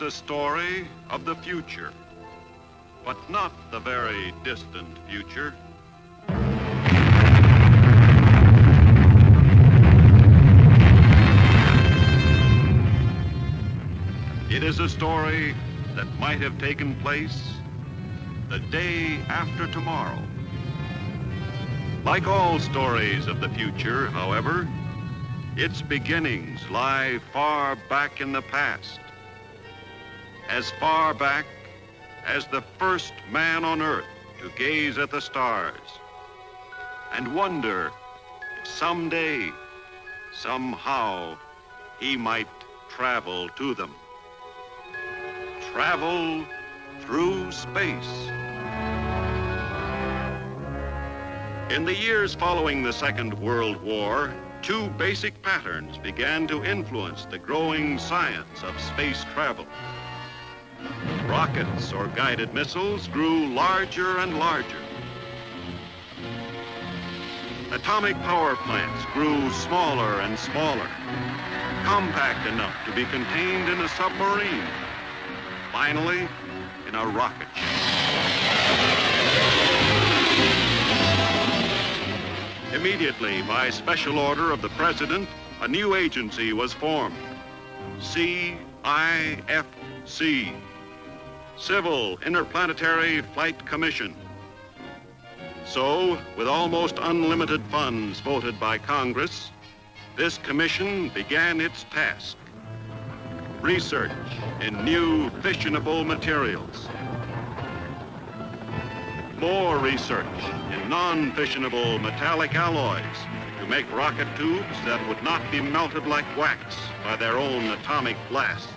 a story of the future, but not the very distant future. It is a story that might have taken place the day after tomorrow. Like all stories of the future, however, its beginnings lie far back in the past, as far back as the first man on Earth to gaze at the stars and wonder if someday, somehow, he might travel to them. Travel through space. In the years following the Second World War, two basic patterns began to influence the growing science of space travel. Rockets or guided missiles grew larger and larger. Atomic power plants grew smaller and smaller, compact enough to be contained in a submarine. Finally, in a rocket ship. Immediately, by special order of the President, a new agency was formed, CIFC, Civil Interplanetary Flight Commission. So, with almost unlimited funds voted by Congress, this commission began its task. Research in new fissionable materials. More research in non-fissionable metallic alloys to make rocket tubes that would not be melted like wax by their own atomic blasts.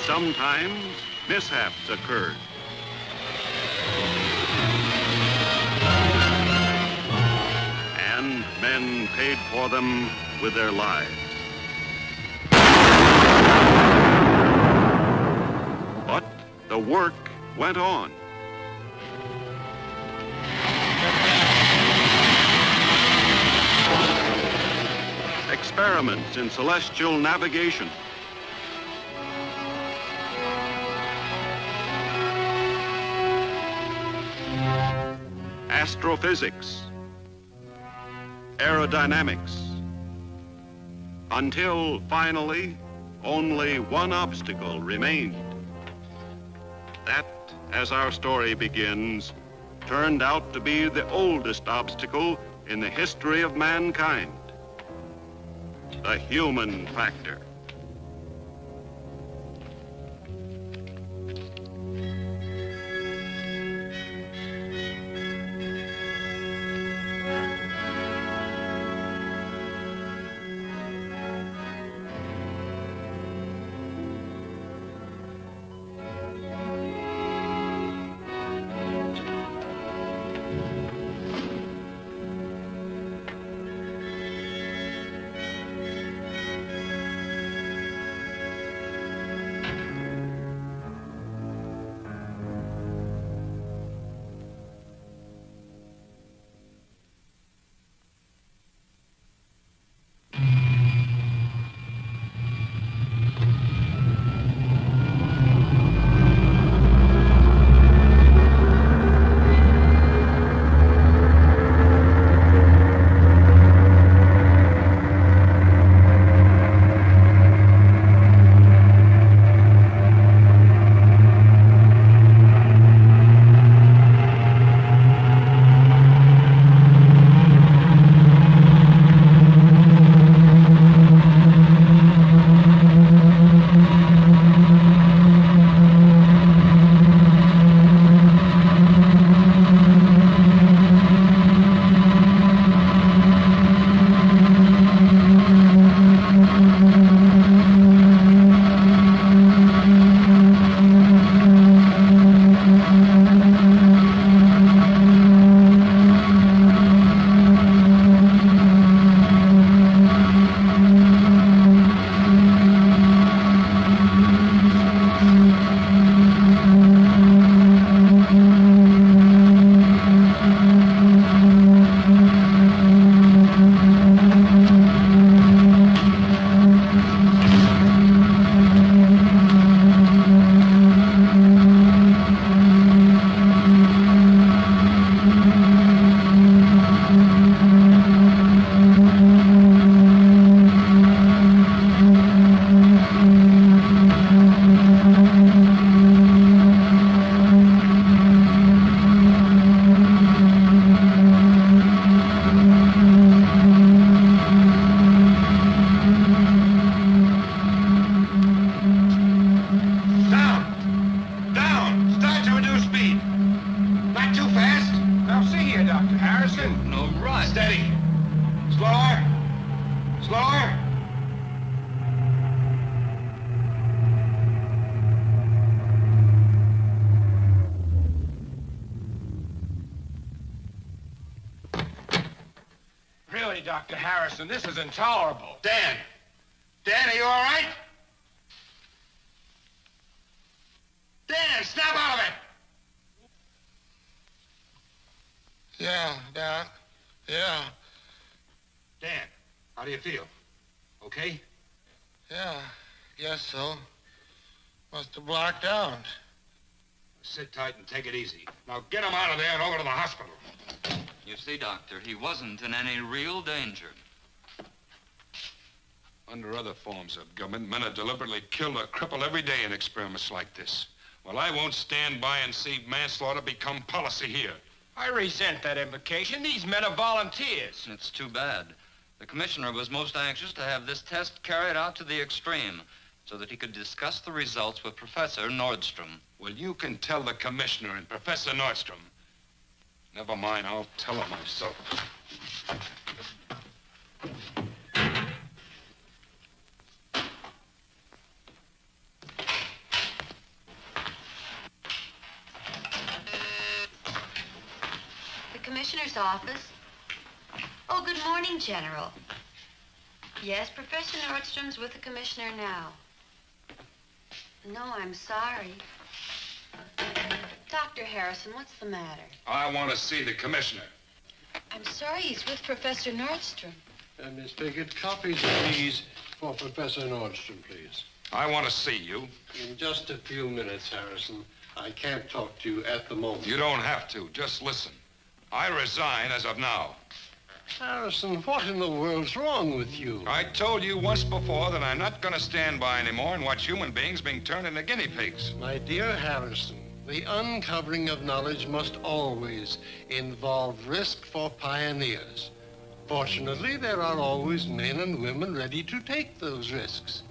Sometimes mishaps occurred. And men paid for them with their lives. But the work went on. Experiments in celestial navigation. Astrophysics. Aerodynamics. Until finally, only one obstacle remained. That, as our story begins, turned out to be the oldest obstacle in the history of mankind: the human factor. Dr. Harrison, this is intolerable. Dan! Dan, are you all right? Dan, snap out of it! Yeah, Doc. Yeah. Dan, how do you feel? Okay? Yeah, guess so. Must have blacked out. Sit tight and take it easy. Now get him out of there and over to the hospital. You see, Doctor, he wasn't in any real danger. Under other forms of government, men are deliberately killed or crippled every day in experiments like this. Well, I won't stand by and see manslaughter become policy here. I resent that implication. These men are volunteers. It's too bad. The commissioner was most anxious to have this test carried out to the extreme so that he could discuss the results with Professor Nordstrom. Well, you can tell the commissioner and Professor Nordstrom. Never mind, I'll tell him myself. The commissioner's office. Oh, good morning, General. Yes, Professor Nordstrom's with the commissioner now. No, I'm sorry. Dr. Harrison, what's the matter? I want to see the commissioner. I'm sorry, he's with Professor Nordstrom. Miss Pickett, copies of these for Professor Nordstrom, please. I want to see you. In just a few minutes, Harrison. I can't talk to you at the moment. You don't have to. Just listen. I resign as of now. Harrison, what in the world's wrong with you? I told you once before that I'm not going to stand by anymore and watch human beings being turned into guinea pigs. My dear Harrison, the uncovering of knowledge must always involve risk for pioneers. Fortunately, there are always men and women ready to take those risks.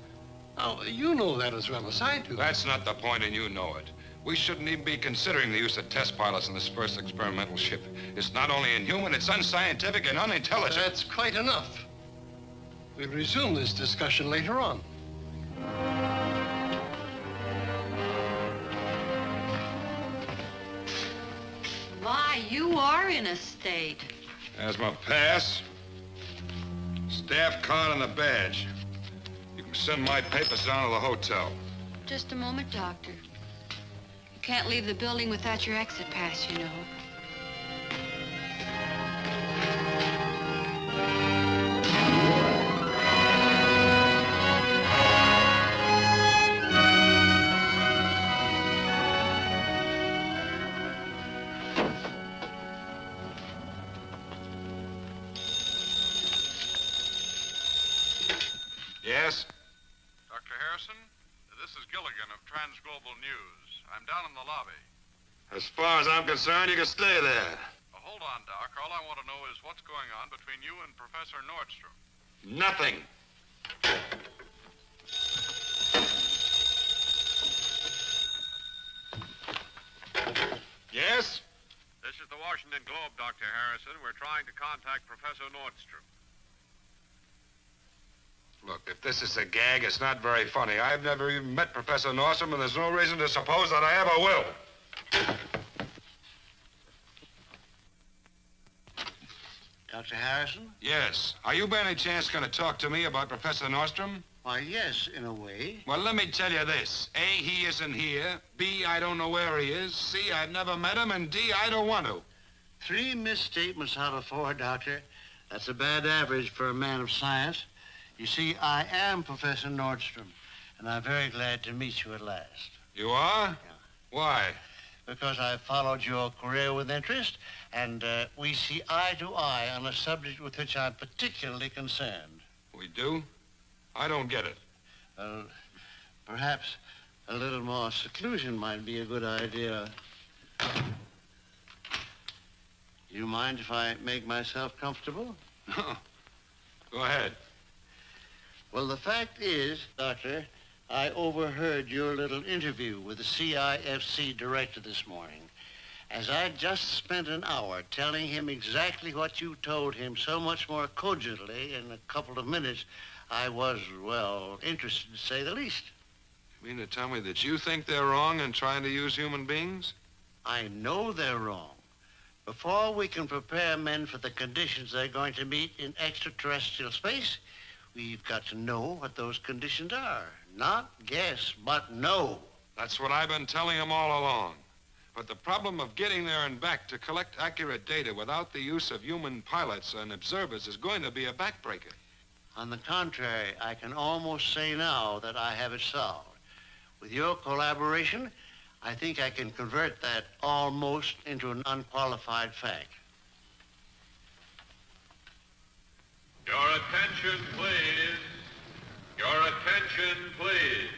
Now, you know that as well as I do. That's not the point, and you know it. We shouldn't even be considering the use of test pilots in this first experimental ship. It's not only inhuman, it's unscientific and unintelligent. That's quite enough. We'll resume this discussion later on. My, you are in a state. There's my pass, staff card, and the badge. You can send my papers down to the hotel. Just a moment, Doctor. You can't leave the building without your exit pass, you know. Yes? Dr. Harrison, this is Gilligan of Transglobal News. I'm down in the lobby. As far as I'm concerned, you can stay there. Hold on, Doc. All I want to know is what's going on between you and Professor Nordstrom. Nothing. Yes? This is the Washington Globe, Dr. Harrison. We're trying to contact Professor Nordstrom. Look, if this is a gag, it's not very funny. I've never even met Professor Nordstrom, and there's no reason to suppose that I ever will. Dr. Harrison? Yes. Are you by any chance going to talk to me about Professor Nordstrom? Why, yes, in a way. Well, let me tell you this. A, he isn't here. B, I don't know where he is. C, I've never met him. And D, I don't want to. 3 misstatements out of 4, Doctor. That's a bad average for a man of science. You see, I am Professor Nordstrom, and I'm very glad to meet you at last. You are? Yeah. Why? Because I've followed your career with interest, and we see eye to eye on a subject with which I'm particularly concerned. We do? I don't get it. Well, perhaps a little more seclusion might be a good idea. You mind if I make myself comfortable? No. Go ahead. Well, the fact is, Doctor, I overheard your little interview with the CIFC director this morning. As I'd just spent an hour telling him exactly what you told him so much more cogently in a couple of minutes, I was, well, interested to say the least. You mean to tell me that you think they're wrong in trying to use human beings? I know they're wrong. Before we can prepare men for the conditions they're going to meet in extraterrestrial space, we've got to know what those conditions are. Not guess, but know. That's what I've been telling them all along. But the problem of getting there and back to collect accurate data without the use of human pilots and observers is going to be a backbreaker. On the contrary, I can almost say now that I have it solved. With your collaboration, I think I can convert that almost into an unqualified fact. Your attention, please. Your attention, please.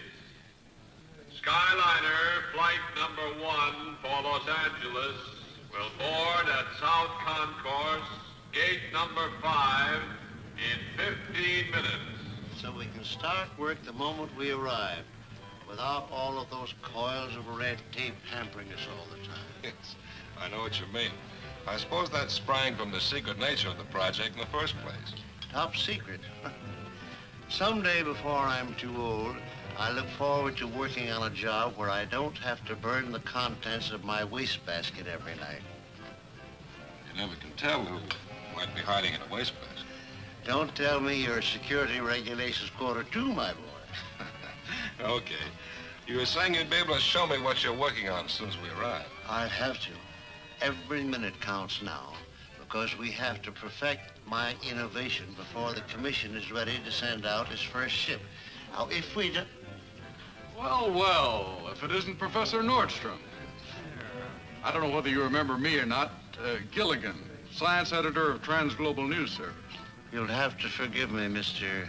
Skyliner flight number 1 for Los Angeles will board at South Concourse, gate number 5, in 15 minutes. So we can start work the moment we arrive, without all of those coils of red tape hampering us all the time. Yes, I know what you mean. I suppose that sprang from the secret nature of the project in the first place. Top secret. Someday before I'm too old, I look forward to working on a job where I don't have to burn the contents of my wastebasket every night. You never can tell who might be hiding in a wastebasket. Don't tell me your security regulations quarter 2, my boy. Okay. You were saying you'd be able to show me what you're working on as soon as we arrive. I'll have to. Every minute counts now, because we have to perfect my innovation before the commission is ready to send out its first ship. Now, if we do... Well, well, if it isn't Professor Nordstrom. I don't know whether you remember me or not. Gilligan, science editor of Transglobal News Service. You'll have to forgive me, Mr.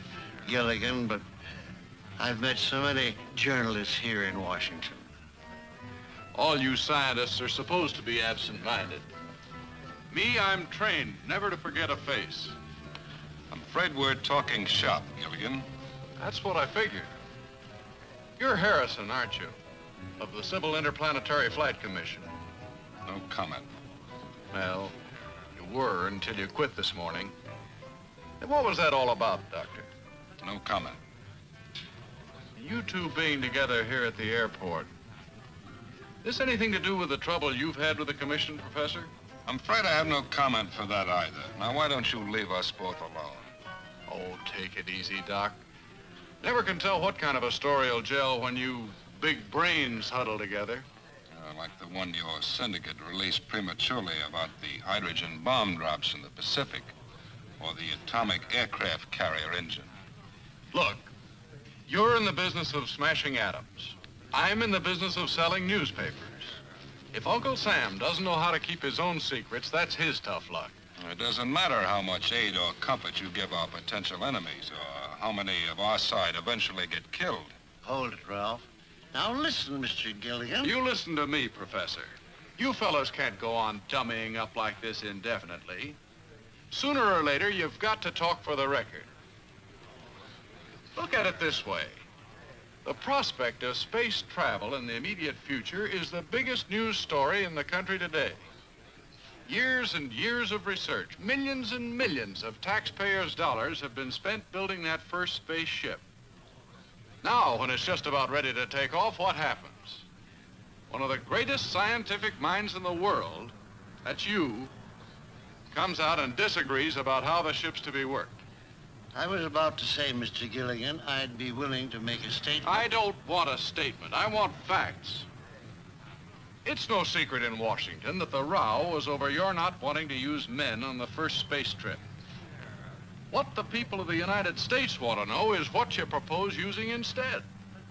Gilligan, but I've met so many journalists here in Washington. All you scientists are supposed to be absent-minded. Me, I'm trained never to forget a face. I'm afraid we're talking shop, Gilligan. That's what I figured. You're Harrison, aren't you? Of the Civil Interplanetary Flight Commission. No comment. Well, you were until you quit this morning. And what was that all about, Doctor? No comment. You two being together here at the airport, this anything to do with the trouble you've had with the commission, Professor? I'm afraid I have no comment for that either. Now, why don't you leave us both alone? Oh, take it easy, Doc. Never can tell what kind of a story will gel when you big brains huddle together. Like the one your syndicate released prematurely about the hydrogen bomb drops in the Pacific, or the atomic aircraft carrier engine. Look, you're in the business of smashing atoms. I'm in the business of selling newspapers. If Uncle Sam doesn't know how to keep his own secrets, that's his tough luck. It doesn't matter how much aid or comfort you give our potential enemies, or how many of our side eventually get killed. Hold it, Ralph. Now listen, Mr. Gilligan. You listen to me, Professor. You fellows can't go on dummying up like this indefinitely. Sooner or later, you've got to talk for the record. Look at it this way. The prospect of space travel in the immediate future is the biggest news story in the country today. Years and years of research, millions and millions of taxpayers' dollars have been spent building that first spaceship. Now, when it's just about ready to take off, what happens? One of the greatest scientific minds in the world, that's you, comes out and disagrees about how the ship's to be worked. I was about to say, Mr. Gilligan, I'd be willing to make a statement. I don't want a statement. I want facts. It's no secret in Washington that the row was over your not wanting to use men on the first space trip. What the people of the United States want to know is what you propose using instead.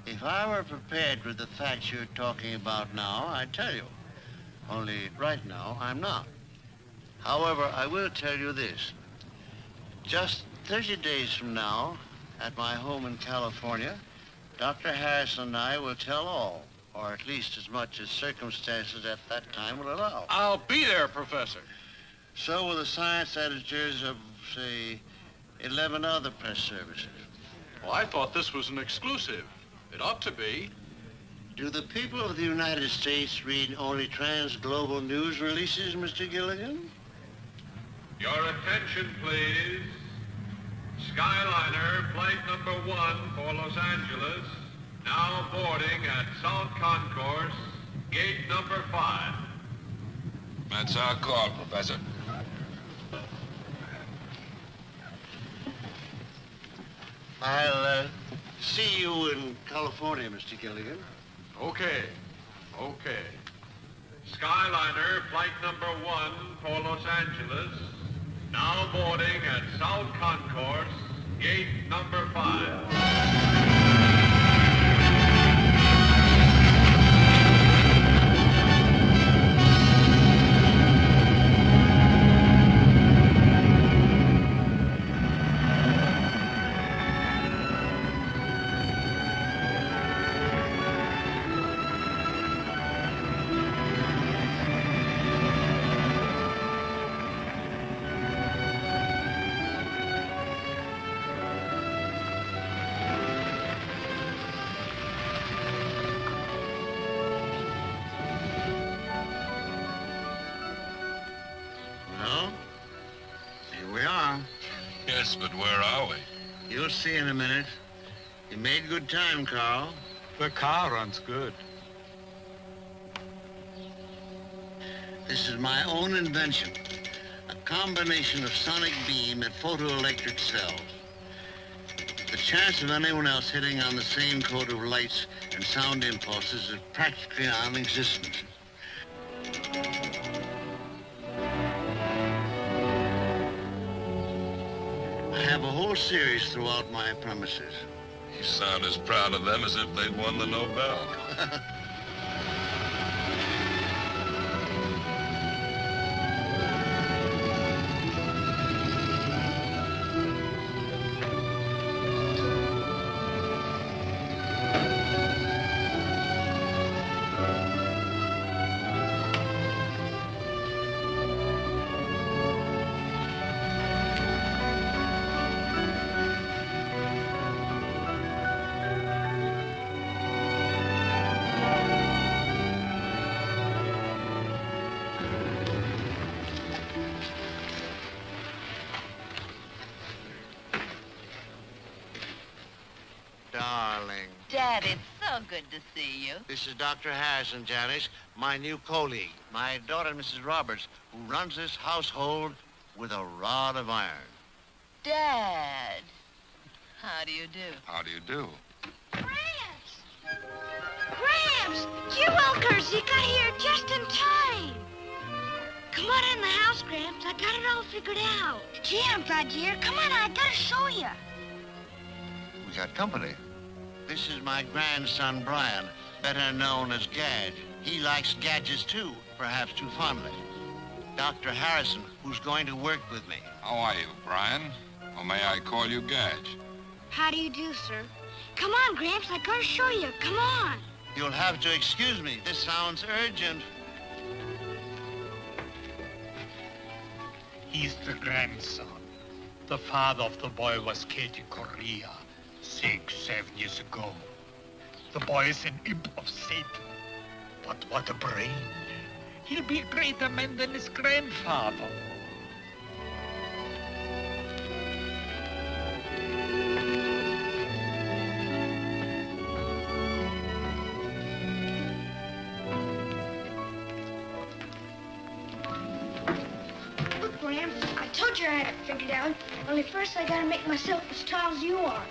If I were prepared with the facts you're talking about now, I'd tell you. Only right now, I'm not. However, I will tell you this. Just 30 days from now, at my home in California, Dr. Harrison and I will tell all, or at least as much as circumstances at that time will allow. I'll be there, Professor. So will the science editors of, say, 11 other press services. Well, I thought this was an exclusive. It ought to be. Do the people of the United States read only Transglobal News releases, Mr. Gilligan? Your attention, please. Skyliner flight number 1 for Los Angeles, now boarding at South Concourse, gate number 5. That's our call, Professor. I'll see you in California, Mr. Gilligan. Okay. Okay. Skyliner flight number 1 for Los Angeles, now boarding at South Concourse, gate number 5. Well, here we are. Yes, but where are we? You'll see in a minute. You made good time, Carl. The car runs good. This is my own invention. A combination of sonic beam and photoelectric cells. The chance of anyone else hitting on the same code of lights and sound impulses is practically non-existent. I have a whole series throughout my premises. You sound as proud of them as if they'd won the Nobel. Darling. Dad, it's so good to see you. This is Dr. Harrison, Janice, my new colleague. My daughter, Mrs. Roberts, who runs this household with a rod of iron. Dad, how do you do? How do you do? Gramps! Gramps! Gee wilkers, you got here just in time. Come on in the house, Gramps. I got it all figured out. Gee, I'm glad you're here. Come on, I gotta show you. We got company. This is my grandson, Brian, better known as Gadge. He likes gadgets too, perhaps too fondly. Dr. Harrison, who's going to work with me. How are you, Brian? Or may I call you Gadge? How do you do, sir? Come on, Gramps, I gotta show you. Come on. You'll have to excuse me. This sounds urgent. He's the grandson. The father of the boy was killed in Korea 6-7 years ago. The boy is an imp of Satan. But what a brain. He'll be a greater man than his grandfather. Look, Gramps, I told you I had it figured out. Only first I gotta make myself as tall as you are.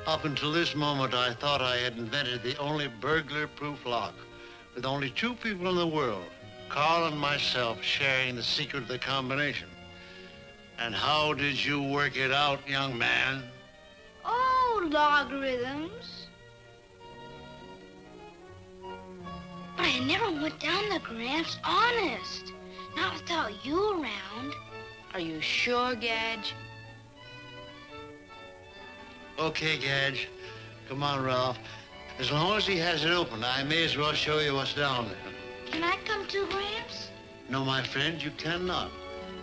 Up until this moment, I thought I had invented the only burglar-proof lock, with only 2 people in the world, Carl and myself, sharing the secret of the combination. And how did you work it out, young man? Oh, logarithms. never went down there, Gramps. Honest. Not without you around. Are you sure, Gadge? Okay, Gadge. Come on, Ralph. As long as he has it open, I may as well show you what's down there. Can I come too, Gramps? No, my friend, you cannot.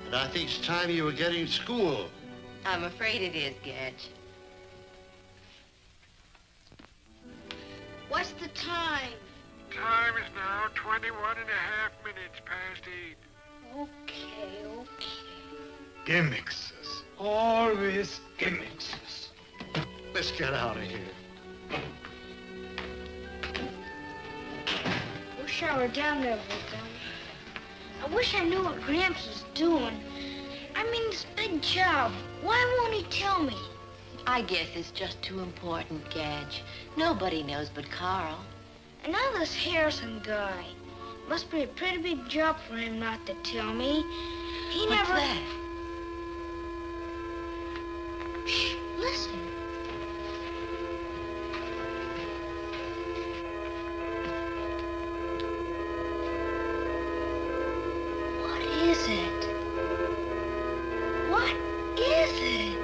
But I think it's time you were getting to school. I'm afraid it is, Gadge. What's the time? Time is now 21 and a half minutes past 8. Okay. Gimmicks. Always gimmicks. Let's get out of here. Wish I were down there with them. I wish I knew what Gramps was doing. I mean, this big job. Why won't he tell me? I guess it's just too important, Gadge. Nobody knows but Carl. And now this Harrison guy. Must be a pretty big job for him not to tell me. He What's never... that? Shh, listen. What is it? What is it?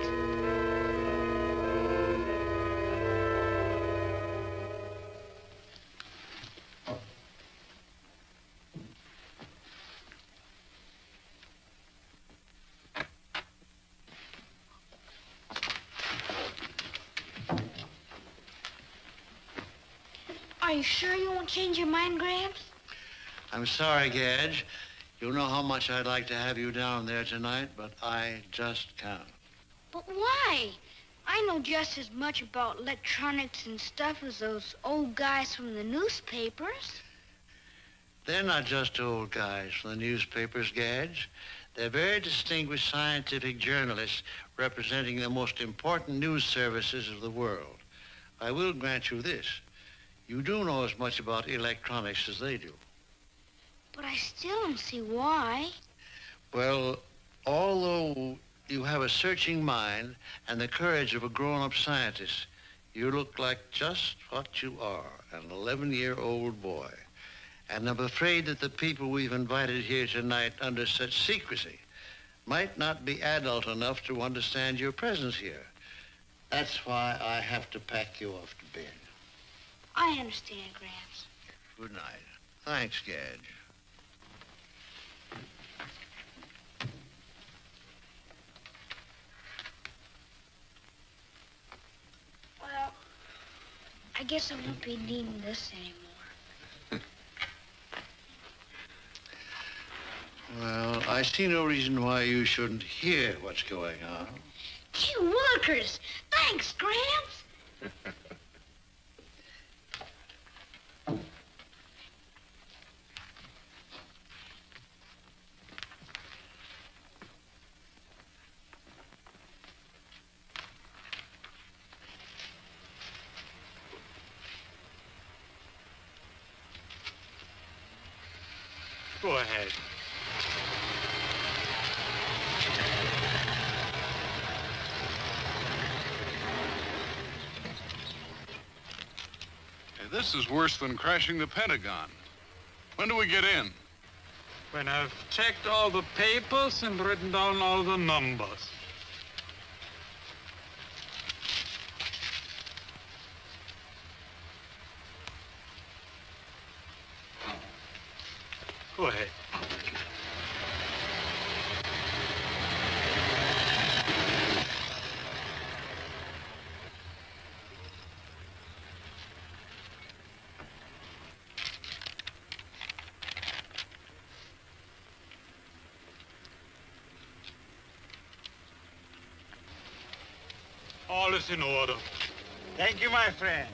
Are you sure you won't change your mind, Gramps? I'm sorry, Gadge. You know how much I'd like to have you down there tonight, but I just can't. But why? I know just as much about electronics and stuff as those old guys from the newspapers. They're not just old guys from the newspapers, Gadge. They're very distinguished scientific journalists representing the most important news services of the world. I will grant you this. You do know as much about electronics as they do. But I still don't see why. Well, although you have a searching mind and the courage of a grown-up scientist, you look like just what you are, an 11-year-old boy. And I'm afraid that the people we've invited here tonight under such secrecy might not be adult enough to understand your presence here. That's why I have to pack you off to bed. I understand, Gramps. Good night. Thanks, Gadge. Well, I guess I won't be needing this anymore. Well, I see no reason why you shouldn't hear what's going on. Gee willikers! Thanks, Gramps! Go ahead. Hey, this is worse than crashing the Pentagon. When do we get in? When I've checked all the papers and written down all the numbers. Go ahead. All is in order. Thank you, my friend.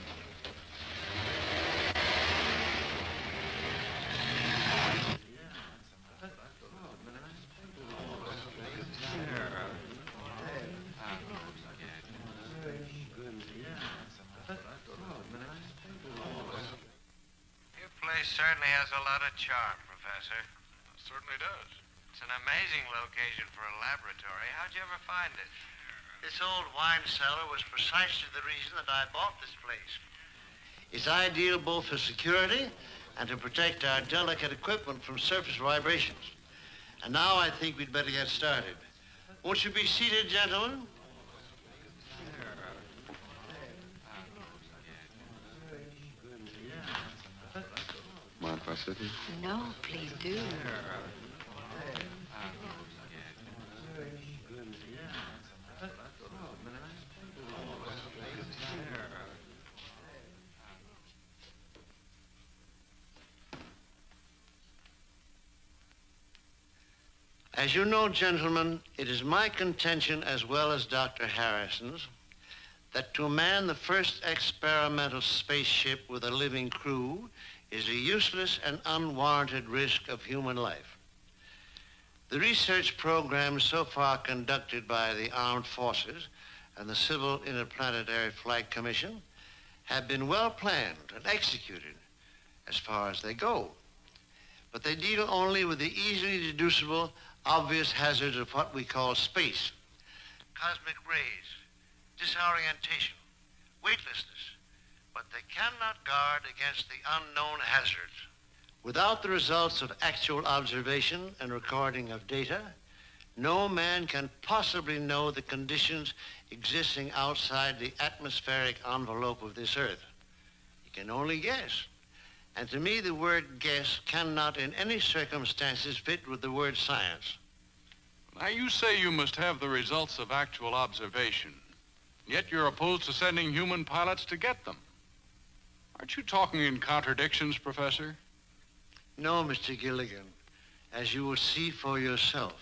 Your place certainly has a lot of charm, Professor. It certainly does. It's an amazing location for a laboratory. How'd you ever find it? This old wine cellar was precisely the reason that I bought this place. It's ideal both for security and to protect our delicate equipment from surface vibrations. And now I think we'd better get started. Won't you be seated, gentlemen? Mind if I sit here? No, please do. As you know, gentlemen, it is my contention, as well as Dr. Harrison's, that to man the first experimental spaceship with a living crew is a useless and unwarranted risk of human life. The research programs so far conducted by the Armed Forces and the Civil Interplanetary Flight Commission have been well planned and executed as far as they go. But they deal only with the easily deducible, obvious hazards of what we call space. Cosmic rays, disorientation, weightlessness, but they cannot guard against the unknown hazards. Without the results of actual observation and recording of data, no man can possibly know the conditions existing outside the atmospheric envelope of this Earth. You can only guess. And to me, the word guess cannot in any circumstances fit with the word science. Now, you say you must have the results of actual observation, yet you're opposed to sending human pilots to get them. Aren't you talking in contradictions, Professor? No, Mr. Gilligan, as you will see for yourself.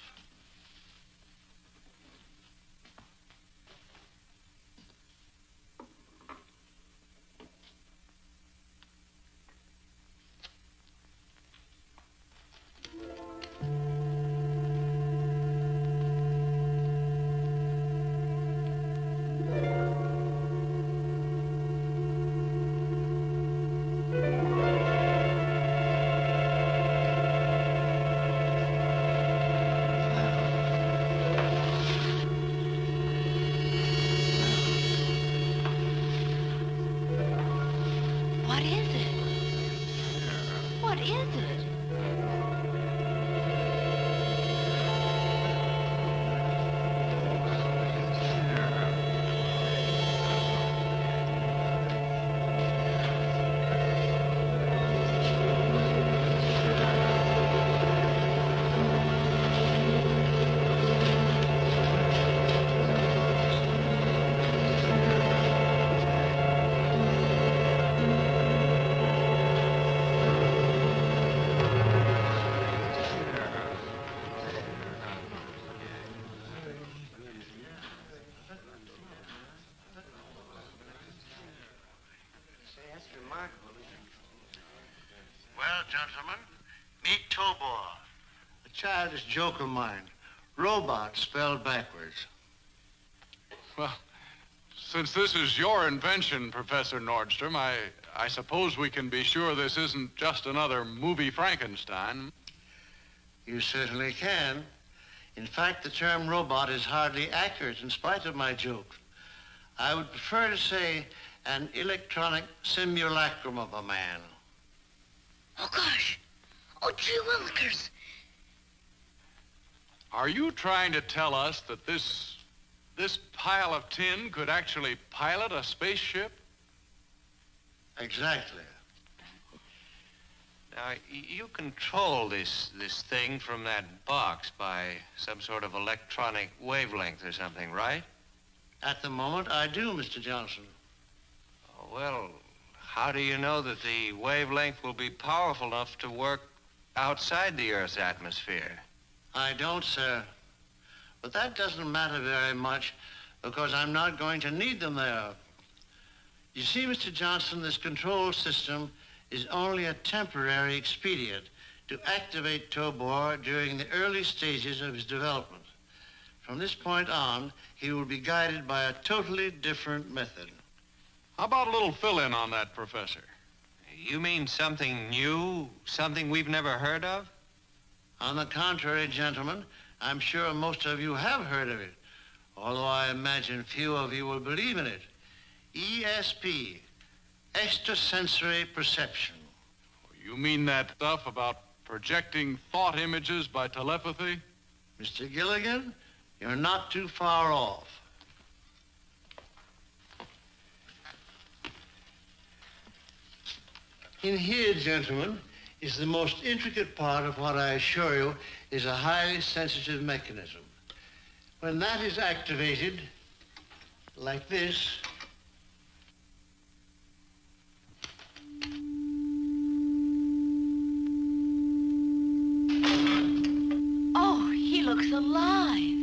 What is it? What is it? Well, gentlemen, meet Tobor, a childish joke of mine. Robot spelled backwards. Well, since this is your invention, Professor Nordstrom, I suppose we can be sure this isn't just another movie Frankenstein. You certainly can. In fact, the term robot is hardly accurate in spite of my joke. I would prefer to say an electronic simulacrum of a man. Oh, gosh. Oh, gee willikers. Are you trying to tell us that this pile of tin could actually pilot a spaceship? Exactly. Now, you control this thing from that box by some sort of electronic wavelength or something, right? At the moment, I do, Mr. Johnson. Oh, well, how do you know that the wavelength will be powerful enough to work outside the Earth's atmosphere? I don't, sir. But that doesn't matter very much because I'm not going to need them there. You see, Mr. Johnson, this control system is only a temporary expedient to activate Tobor during the early stages of his development. From this point on, he will be guided by a totally different method. How about a little fill-in on that, Professor? You mean something new, something we've never heard of? On the contrary, gentlemen, I'm sure most of you have heard of it, although I imagine few of you will believe in it. ESP, extrasensory perception. You mean that stuff about projecting thought images by telepathy? Mr. Gilligan, you're not too far off. In here, gentlemen, is the most intricate part of what I assure you is a highly sensitive mechanism. When that is activated, like this, Oh, he looks alive.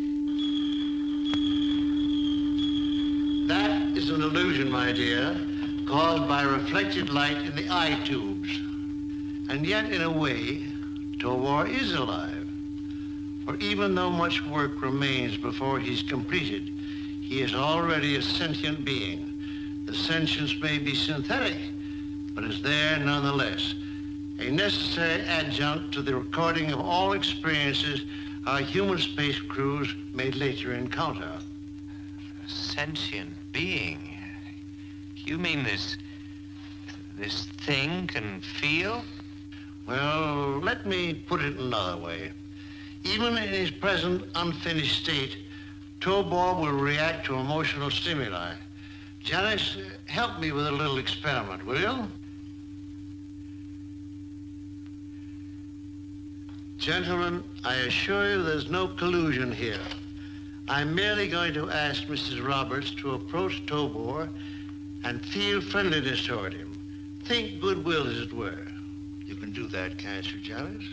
that is an illusion, my dear, caused by reflected light in the eye tubes. And yet, in a way, Tobor is alive. For even though much work remains before he's completed, he is already a sentient being. The sentience may be synthetic, but is there nonetheless. A necessary adjunct to the recording of all experiences our human space crews may later encounter. A sentient being? You mean this thing can feel? Well, let me put it another way. Even in his present unfinished state, Tobor will react to emotional stimuli. Janice, help me with a little experiment, will you? Gentlemen, I assure you there's no collusion here. I'm merely going to ask Mrs. Roberts to approach Tobor and feel friendliness toward him. Think goodwill, as it were. You can do that, can't you, Janice?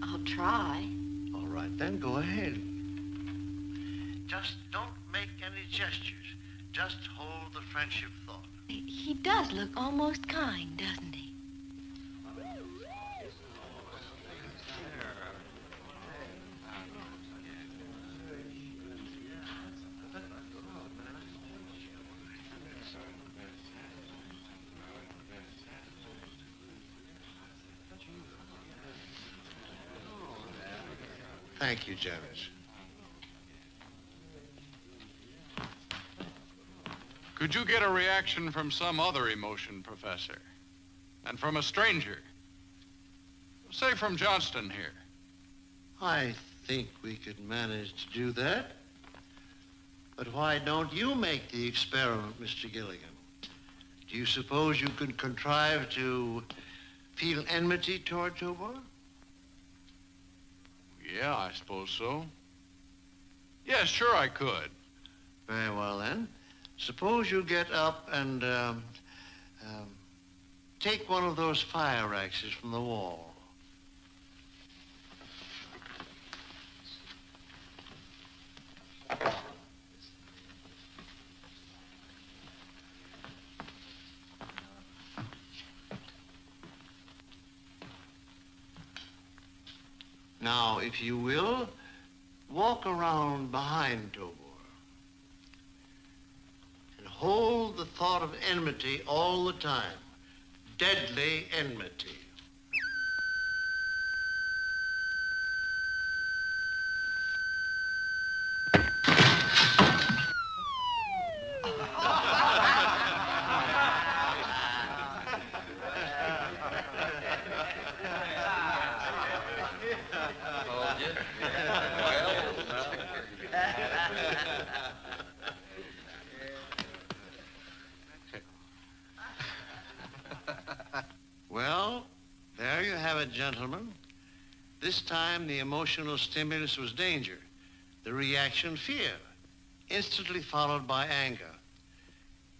I'll try. All right, then, go ahead. Just don't make any gestures. Just hold the friendship thought. He does look almost kind, doesn't he? Thank you, Janice. Could you get a reaction from some other emotion, Professor? And from a stranger? Say from Johnston here. I think we could manage to do that. But why don't you make the experiment, Mr. Gilligan? Do you suppose you could contrive to feel enmity toward Tobor? Yeah, I suppose so. Yes, sure I could. Very well, then. Suppose you get up and take one of those fire axes from the wall. Now, if you will, walk around behind Tobor and hold the thought of enmity all the time. Deadly enmity. Well, there you have it, gentlemen. This time the emotional stimulus was danger, the reaction fear, instantly followed by anger.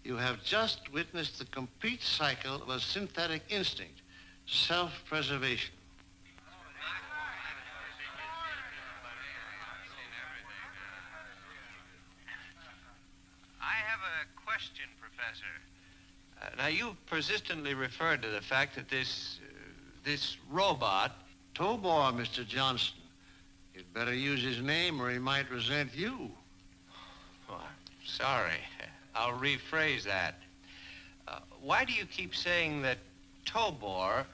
You have just witnessed the complete cycle of a synthetic instinct, self-preservation. I have a question, Professor. Now, you've persistently referred to the fact that this robot... Tobor, Mr. Johnston. You'd better use his name or he might resent you. Oh, I'm sorry. I'll rephrase that. Why do you keep saying that Tobor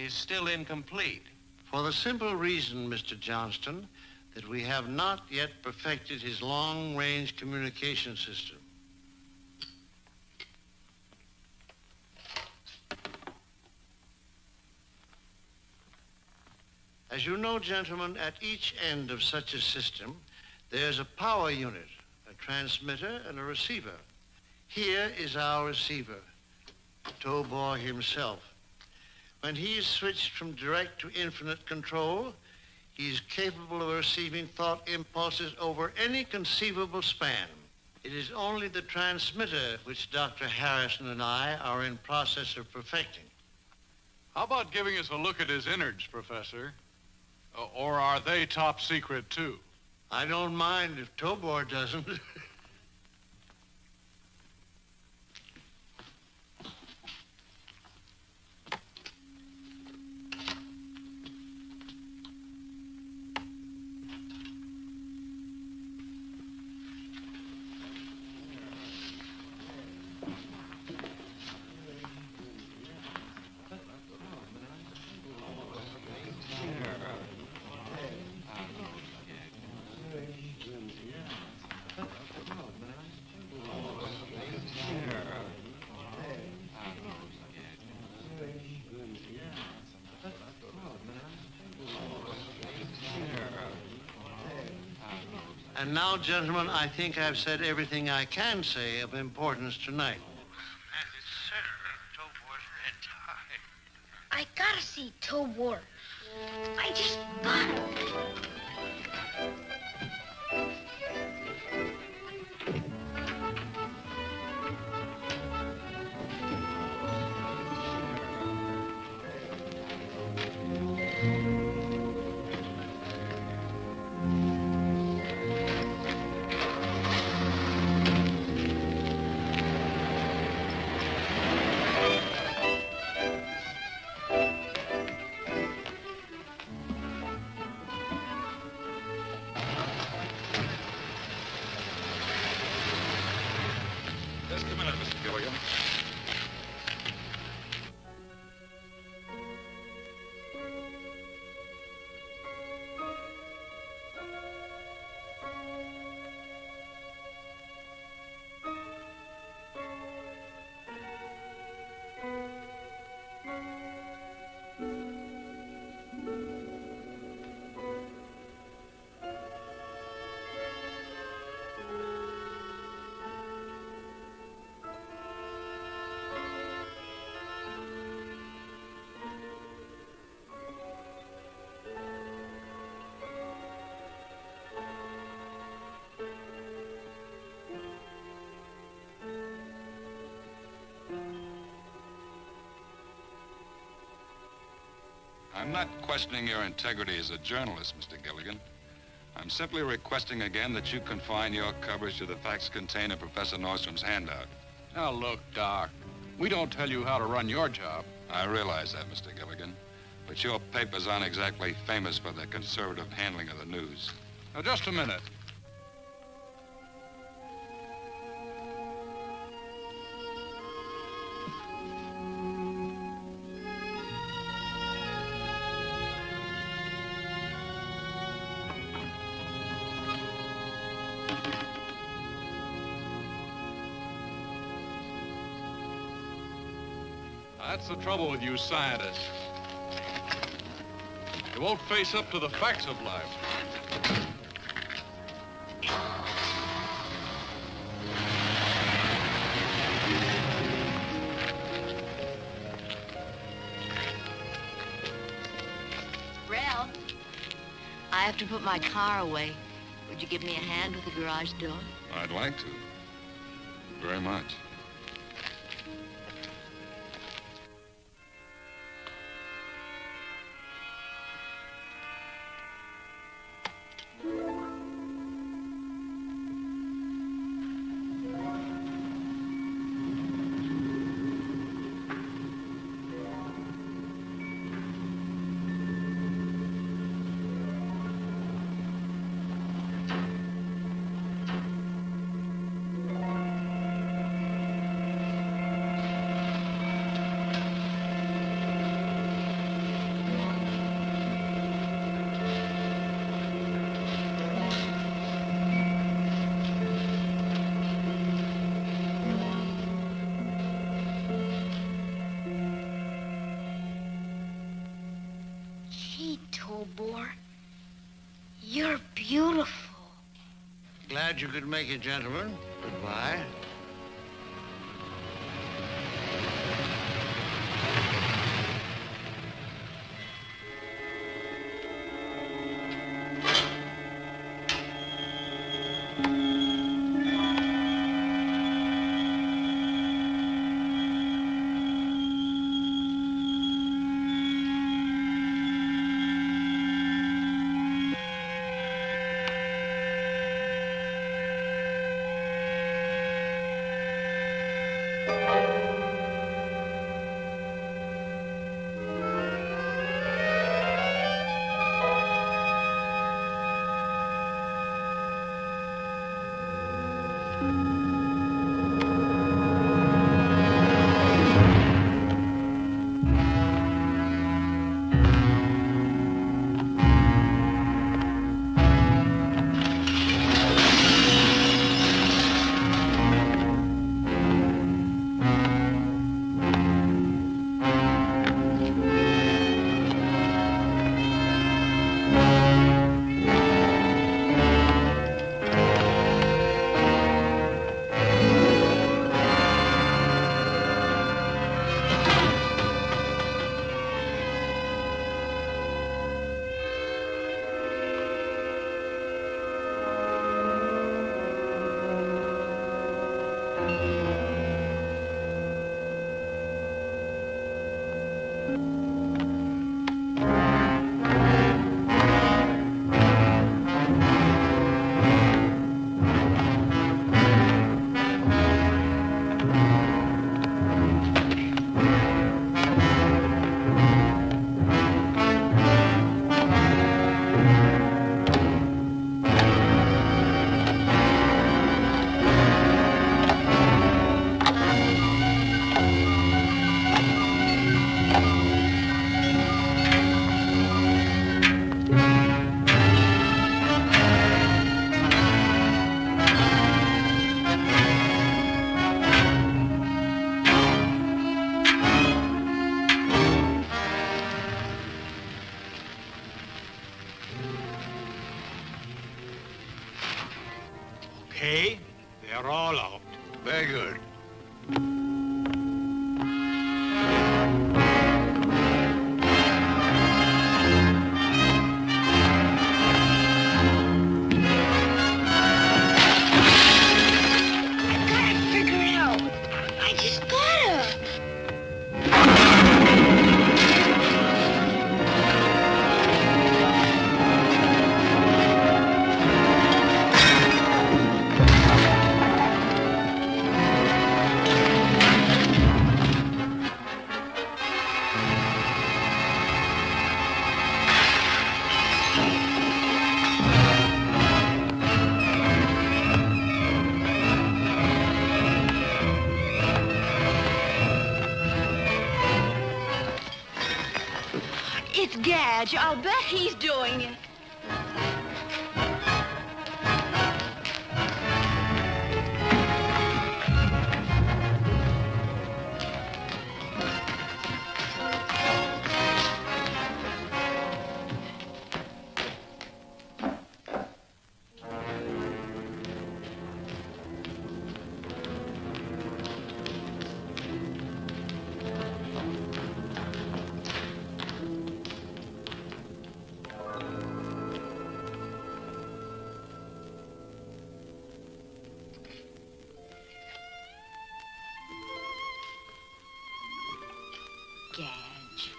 is still incomplete? For the simple reason, Mr. Johnston, that we have not yet perfected his long-range communication system. As you know, gentlemen, at each end of such a system, there's a power unit, a transmitter, and a receiver. Here is our receiver, Tobor himself. When he's switched from direct to infinite control, he's capable of receiving thought impulses over any conceivable span. It is only the transmitter which Dr. Harrison and I are in process of perfecting. How about giving us a look at his innards, Professor? Or are they top secret, too? I don't mind if Tobor doesn't. And now, gentlemen, I think I've said everything I can say of importance tonight. And it's certainly Tobor's red tie. I gotta see Tobor. I just gotta. Just a minute, Mr. Gilligan. I'm not questioning your integrity as a journalist, Mr. Gilligan. I'm simply requesting again that you confine your coverage to the facts contained in Professor Nordstrom's handout. Now, look, Doc, we don't tell you how to run your job. I realize that, Mr. Gilligan, but your papers aren't exactly famous for their conservative handling of the news. Now, just a minute. That's the trouble with you scientists. You won't face up to the facts of life. Ralph, I have to put my car away. Would you give me a hand with the garage door? I'd like to. Very much. Tobor. You're beautiful. Glad you could make it, gentlemen. Goodbye. Okay, they're all out. Very good. It's Gadge. I'll bet he's doing it. Gadge.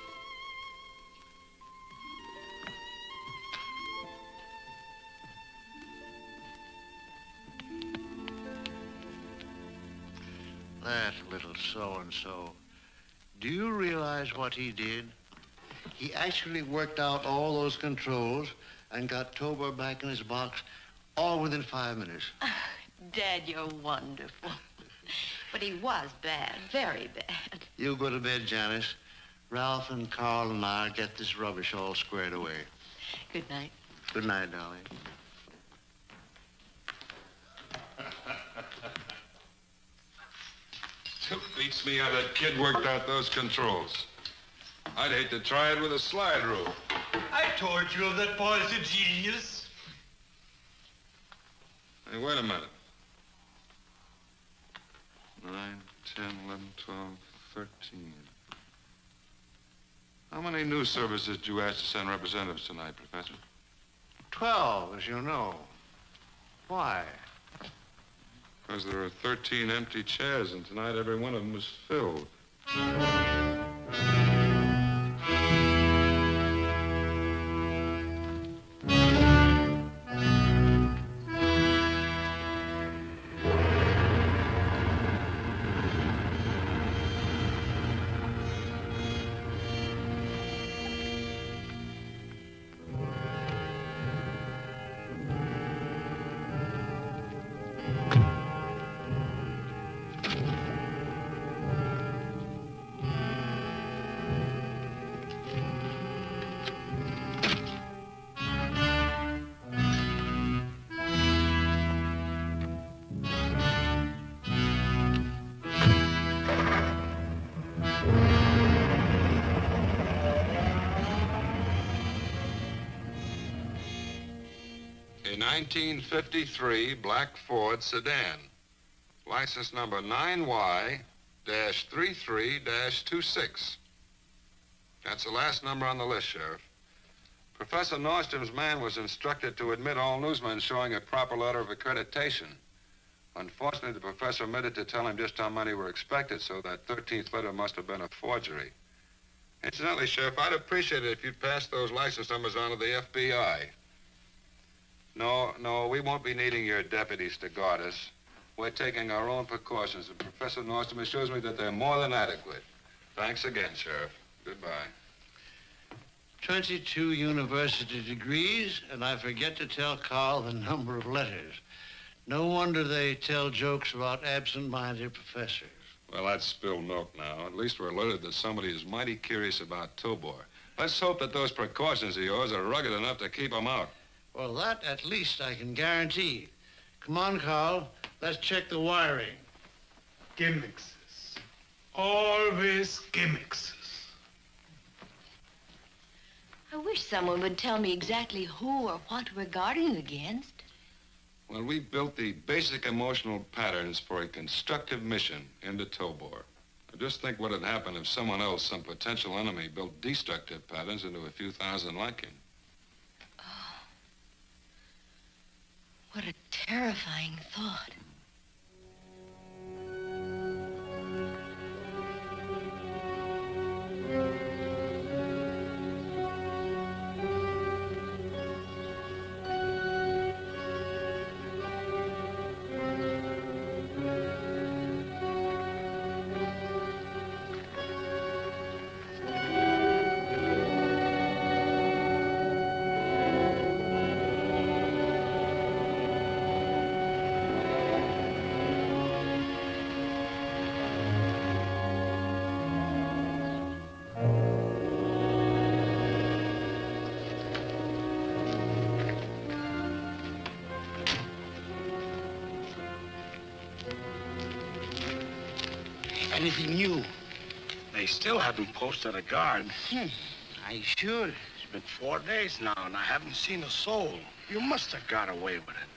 That little so-and-so. Do you realize what he did? He actually worked out all those controls and got Tobor back in his box all within 5 minutes. Dad, you're wonderful. But he was bad, very bad. You go to bed, Janice. Ralph and Carl and I'll get this rubbish all squared away. Good night. Good night, darling. Beats me how that kid worked out those controls. I'd hate to try it with a slide rule. I told you that boy's a genius. Hey, wait a minute. 9, 10, 11, 12, 13. How many news services did you ask to send representatives tonight, Professor? 12, as you know. Why? Because there are 13 empty chairs, and tonight every one of them was filled. 1953 black Ford sedan. License number 9Y-33-26. That's the last number on the list, Sheriff. Professor Nordstrom's man was instructed to admit all newsmen showing a proper letter of accreditation. Unfortunately, the professor omitted to tell him just how many were expected, so that 13th letter must have been a forgery. Incidentally, Sheriff, I'd appreciate it if you'd pass those license numbers on to the FBI. No, we won't be needing your deputies to guard us. We're taking our own precautions, and Professor Nordstrom assures me that they're more than adequate. Thanks again, Sheriff. Goodbye. 22 university degrees, and I forget to tell Carl the number of letters. No wonder they tell jokes about absent-minded professors. Well, that's spilled milk now. At least we're alerted that somebody is mighty curious about Tobor. Let's hope that those precautions of yours are rugged enough to keep him out. Well, that at least I can guarantee. Come on, Carl. Let's check the wiring. Gimmicks. Always gimmicks. I wish someone would tell me exactly who or what we're guarding against. Well, we built the basic emotional patterns for a constructive mission into Tobor. Just think what would happen if someone else, some potential enemy, built destructive patterns into a few thousand like him. What a terrifying thought. Anything new? They still haven't posted a guard. Are you sure? It's been 4 days now, and I haven't seen a soul. You must have got away with it.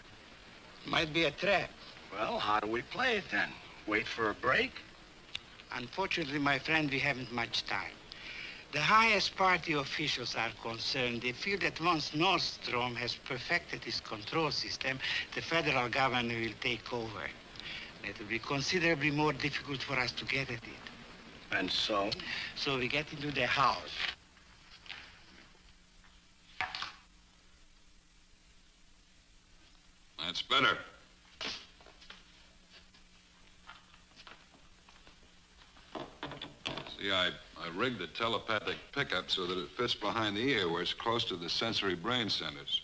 Might be a trap. Well, how do we play it then? Wait for a break? Unfortunately, my friend, we haven't much time. The highest party officials are concerned. They feel that once Nordstrom has perfected his control system, the federal government will take over. It will be considerably more difficult for us to get at it. And so? So we get into the house. That's better. See, I rigged the telepathic pickup so that it fits behind the ear where it's close to the sensory brain centers.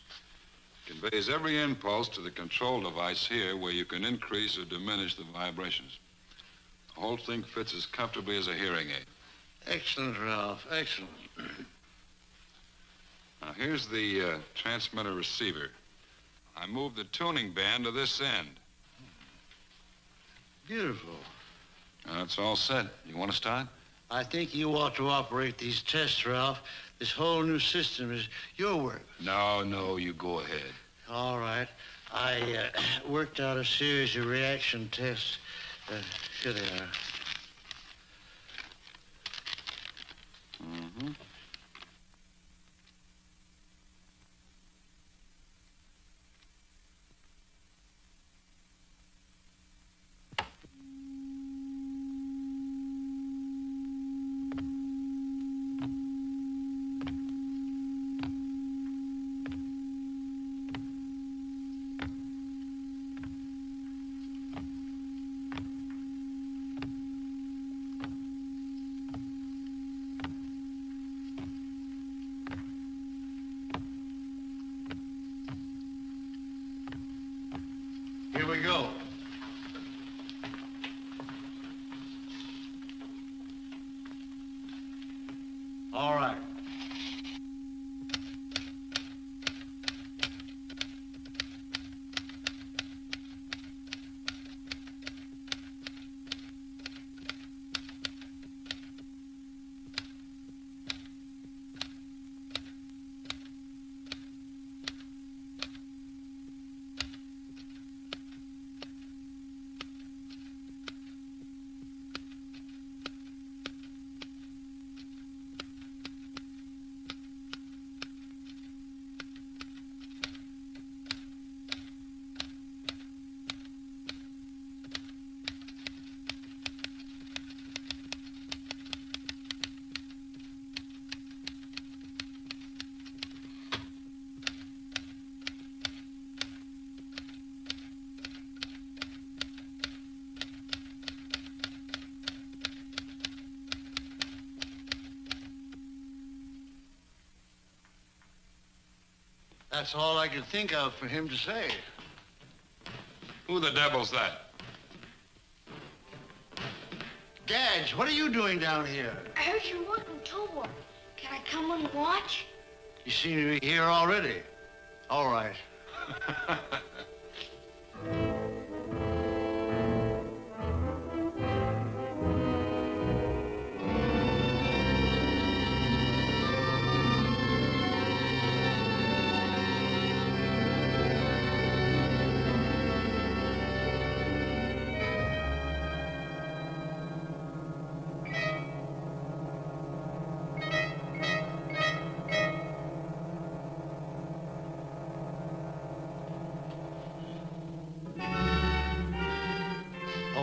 Conveys every impulse to the control device here where you can increase or diminish the vibrations. The whole thing fits as comfortably as a hearing aid. Excellent, Ralph. Excellent. Now, here's the transmitter receiver. I moved the tuning band to this end. Beautiful. Now, it's all set. You want to start? I think you ought to operate these tests, Ralph. This whole new system is your work. No, you go ahead. All right. I worked out a series of reaction tests. Here they are. Mm-hmm. Here we go. All right. That's all I could think of for him to say. Who the devil's that? Gadge, what are you doing down here? I heard you working Tobor. Can I come and watch? You seem to be here already. All right.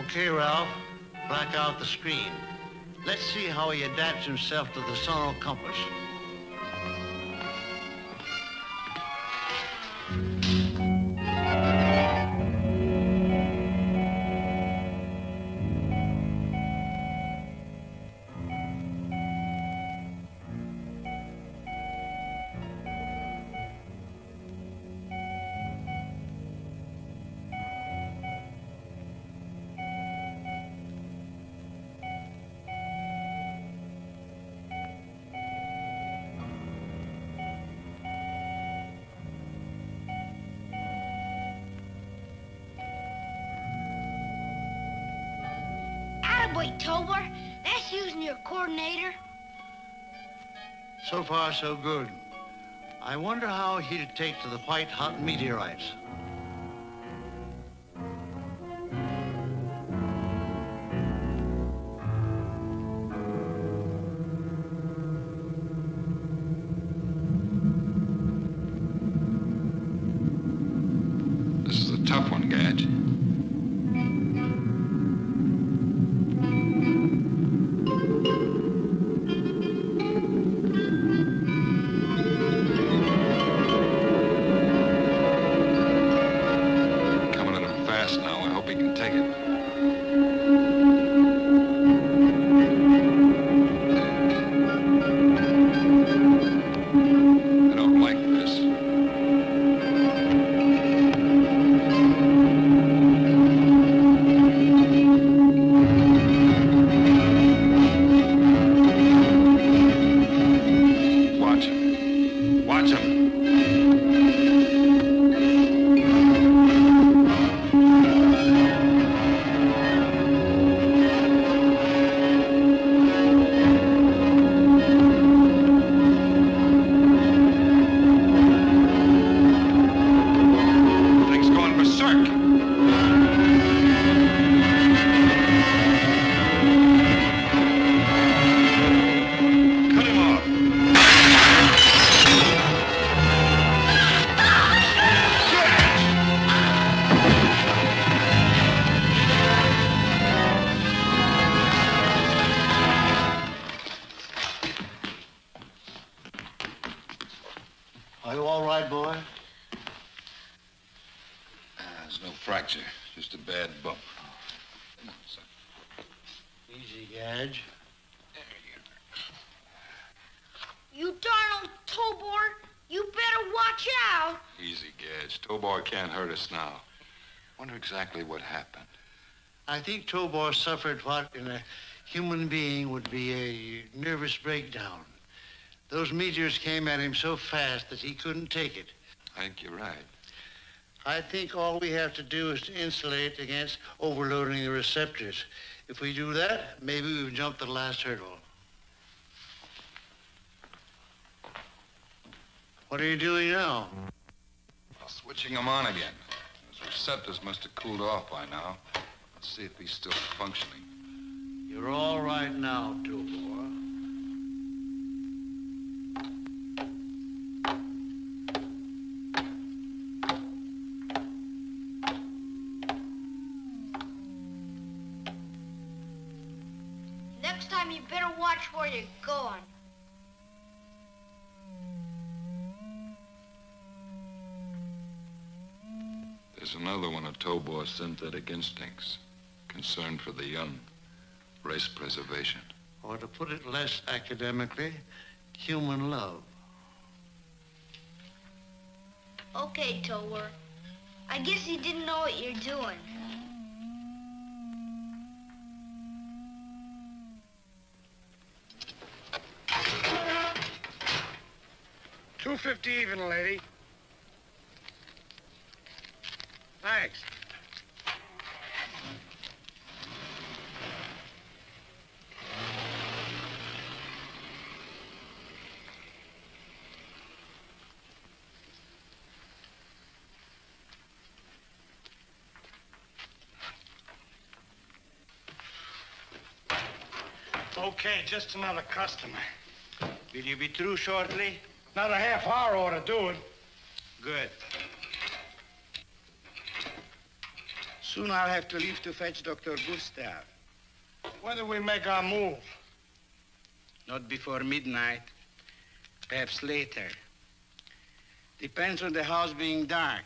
Okay, Ralph, black out the screen. Let's see how he adapts himself to the sonar compass. Attaboy, Tobor. That's using your coordinator. So far, so good. I wonder how he'd take to the white-hot meteorites. This is a tough one, Gadge. Are you all right, boy? There's no fracture, just a bad bump. Come on, son. Easy, Gadge. You darn old Tobor, you better watch out. Easy, Gadge. Tobor can't hurt us now. Wonder exactly what happened. I think Tobor suffered what in a human being would be a nervous breakdown. Those meteors came at him so fast that he couldn't take it. I think you're right. I think all we have to do is to insulate against overloading the receptors. If we do that, maybe we've jumped the last hurdle. What are you doing now? Well, switching them on again. Those receptors must have cooled off by now. Let's see if he's still functioning. You're all right now, Tobor. Next time you better watch where you're going. There's another one of Tobor's synthetic instincts. Concern for the young. Race preservation. Or to put it less academically, human love. Okay, Tobor. I guess you didn't know what you're doing. $2.50 even, lady. Thanks. Okay, just another customer. Will you be through shortly? Another half hour ought to do it. Good. Soon I'll have to leave to fetch Dr. Gustav. When do we make our move? Not before midnight. Perhaps later. Depends on the house being dark.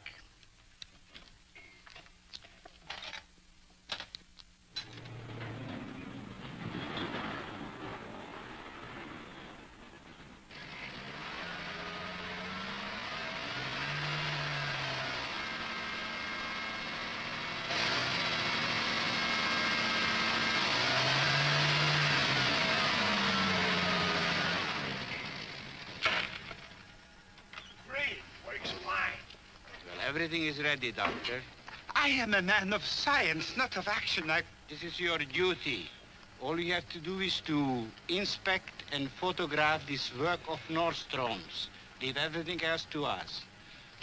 Everything is ready, Doctor. I am a man of science, not of action. This is your duty. All you have to do is to inspect and photograph this work of Nordstrom's. Leave everything else to us.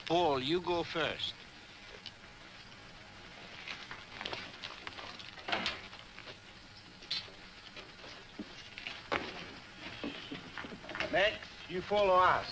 Paul, you go first. Next, you follow us.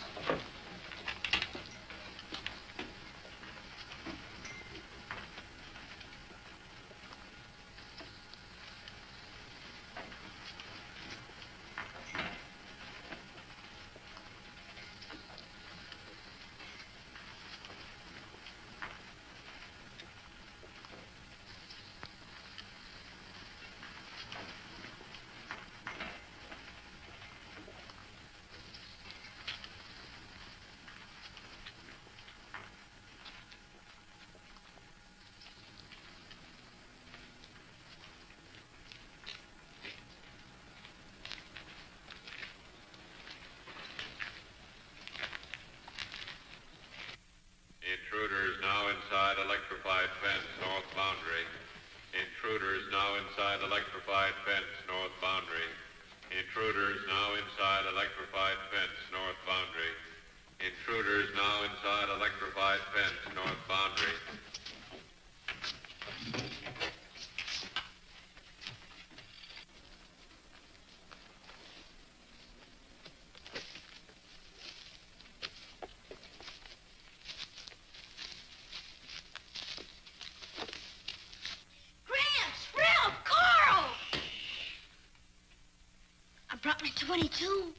Intruders now inside electrified fence, north boundary. Intruders now inside electrified fence, north boundary. Intruders now inside electrified fence, north boundary. Intruders now inside electrified fence, north boundary. Brought my 22.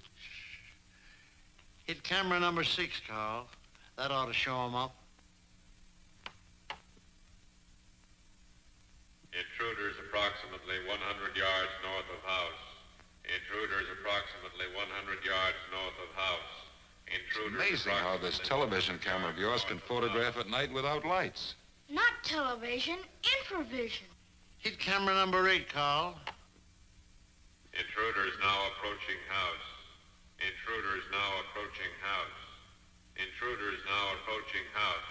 Hit camera number 6, Carl. That ought to show him up. Intruders approximately 100 yards north of house. Intruders approximately 100 yards north of house. Intruders. Amazing how this television camera of yours can photograph at night without lights. Not television, infravision. Hit camera number 8, Carl. Intruders now approaching house. Intruders now approaching house. Intruders now approaching house.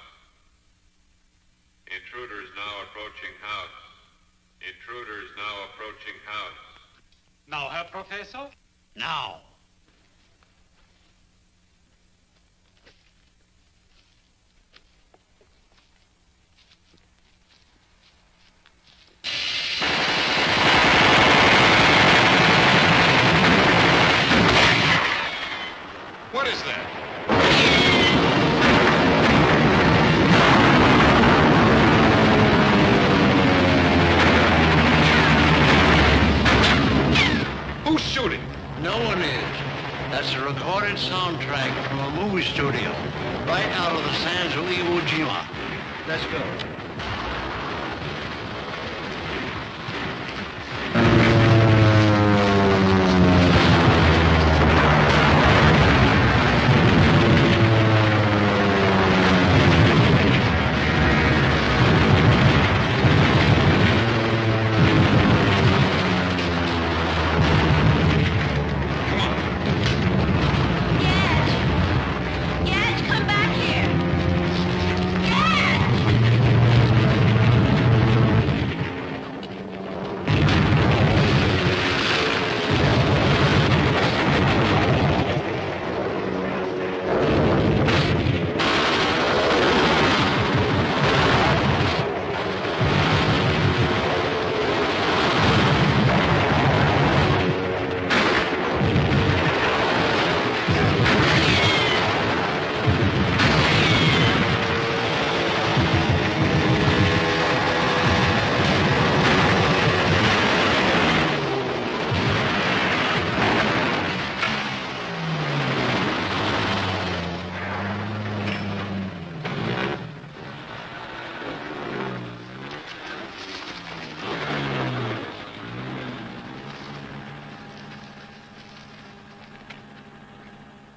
Intruders now approaching house. Intruders now approaching house. Now, Herr Professor? Now. What is that? Who's shooting? No one is. That's a recorded soundtrack from a movie studio, right out of the sands of Iwo Jima. Let's go.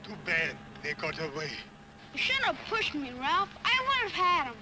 Too bad they got away. You shouldn't have pushed me, Ralph. I would have had him.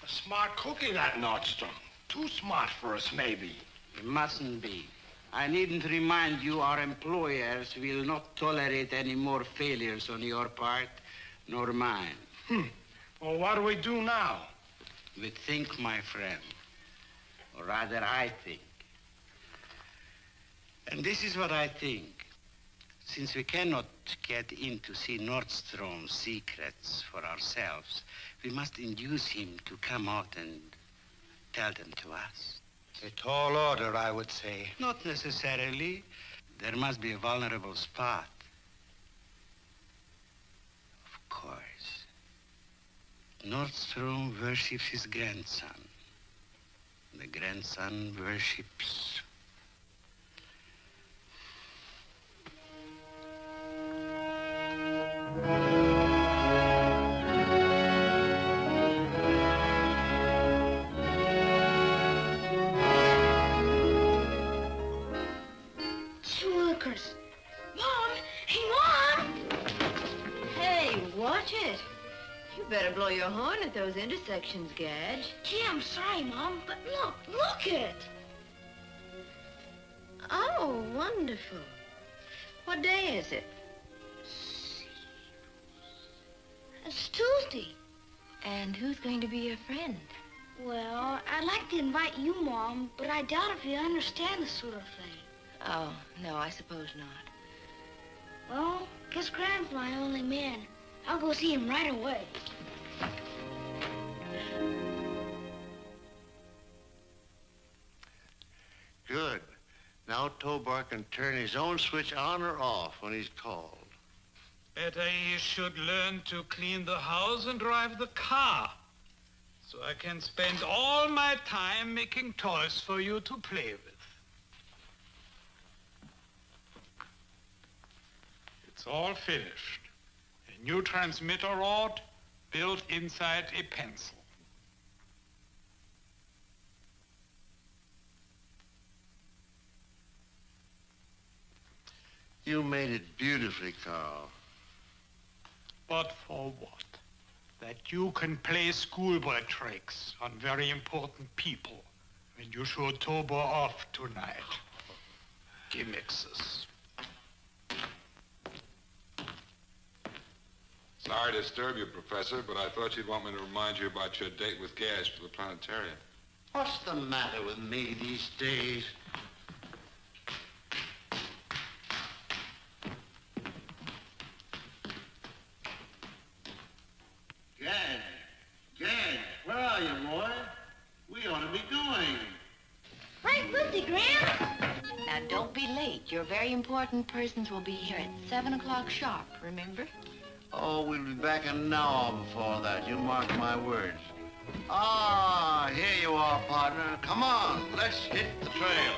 Smart cookie, that Nordstrom. Too smart for us, maybe. It mustn't be. I needn't remind you our employers will not tolerate any more failures on your part, nor mine. Well, what do we do now? We think, my friend. Or rather, I think. And this is what I think. Since we cannot get in to see Nordstrom's secrets for ourselves, we must induce him to come out and tell them to us. A tall order, I would say. Not necessarily. There must be a vulnerable spot. Of course. Nordstrom worships his grandson. The grandson worships... Workers. Mom! Hey, Mom! Hey, watch it. You better blow your horn at those intersections, Gadge. Gee, I'm sorry, Mom, but look it. Oh, wonderful. What day is it? It's Tuesday. And who's going to be your friend? Well, I'd like to invite you, Mom, but I doubt if you understand this sort of thing. Oh, no, I suppose not. Well, guess Gram's my only man. I'll go see him right away. Good. Now Tobar can turn his own switch on or off when he's called. Better he should learn to clean the house and drive the car. So I can spend all my time making toys for you to play with. It's all finished. A new transmitter rod built inside a pencil. You made it beautifully, Carl. But for what? That you can play schoolboy tricks on very important people when you show Tobo off tonight. Gimmicks. Sorry to disturb you, Professor, but I thought you'd want me to remind you about your date with Gash for the planetarium. What's the matter with me these days? Gad, where are you, boy? We ought to be going. Right with you, Gram. Now, don't be late. Your very important persons will be here at 7 o'clock sharp, remember? Oh, we'll be back an hour before that. You mark my words. Ah, here you are, partner. Come on, let's hit the trail.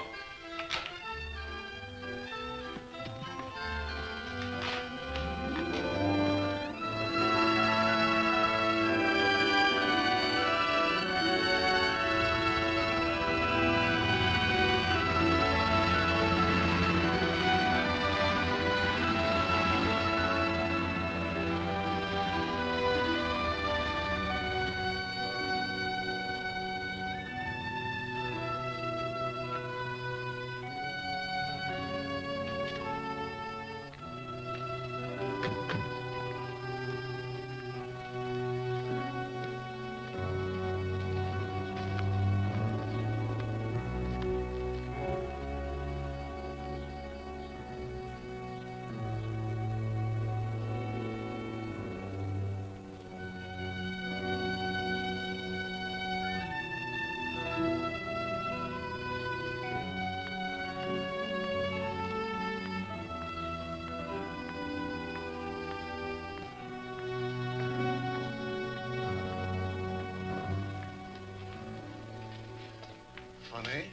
Funny.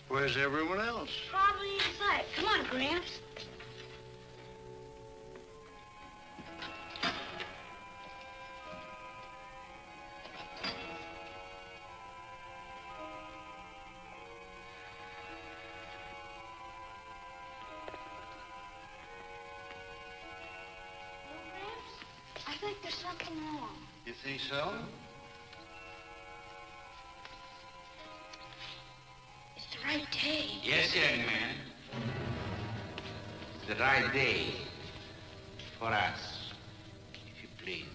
Where's everyone else? Probably inside. Come on, Gramps. I think there's something wrong. You think so? It's the right day. Yes, young man. The right day for us, if you please.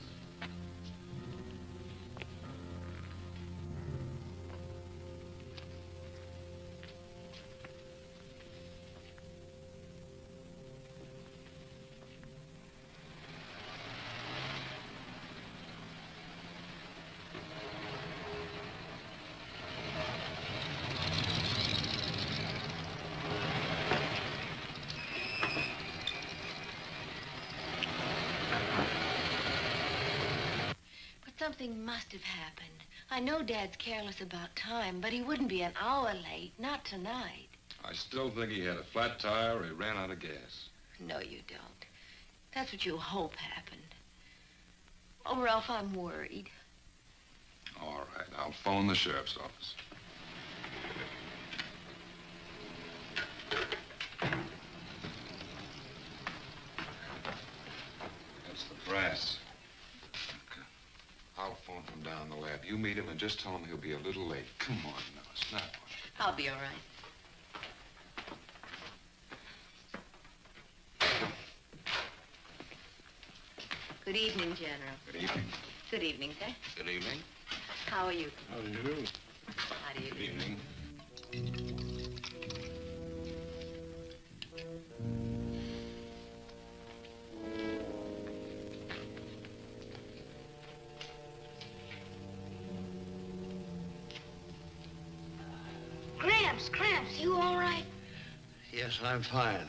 Something must have happened. I know Dad's careless about time, but he wouldn't be an hour late, not tonight. I still think he had a flat tire or he ran out of gas. No, you don't. That's what you hope happened. Oh, Ralph, I'm worried. All right, I'll phone the sheriff's office. That's the brass. I'll phone from down the lab. You meet him and just tell him he'll be a little late. Come on now, snap on. I'll be all right. Good evening, General. Good evening. Good evening, sir. Good evening. How are you? How do you do? How do you do? Good evening. Gramps, you all right? Yes, I'm fine.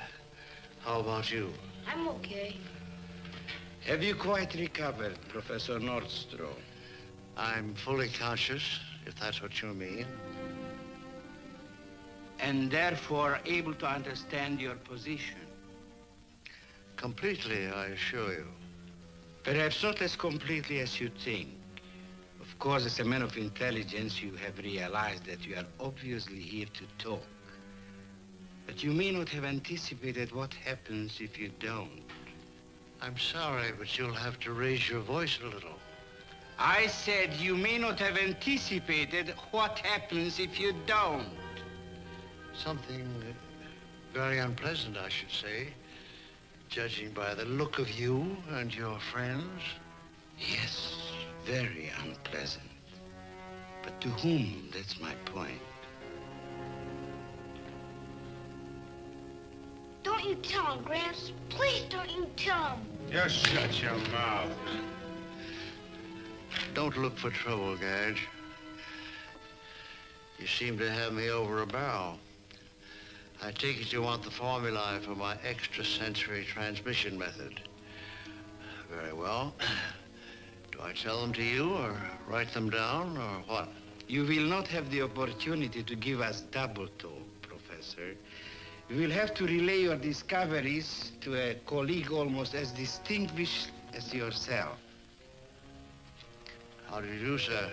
How about you? I'm okay. Have you quite recovered, Professor Nordstrom? I'm fully conscious, if that's what you mean. And therefore able to understand your position? Completely, I assure you. Perhaps not as completely as you think. Of course, as a man of intelligence, you have realized that you are obviously here to talk. But you may not have anticipated what happens if you don't. I'm sorry, but you'll have to raise your voice a little. I said you may not have anticipated what happens if you don't. Something very unpleasant, I should say, judging by the look of you and your friends. Yes, very unpleasant. But to whom? That's my point. Don't you tell him, Gramps. Please don't you tell him. Just shut your mouth. Don't look for trouble, Gage. You seem to have me over a barrel. I take it you want the formulae for my extrasensory transmission method. Very well. Do I tell them to you or write them down or what? You will not have the opportunity to give us double talk, Professor. You will have to relay your discoveries to a colleague almost as distinguished as yourself. How do you do, sir?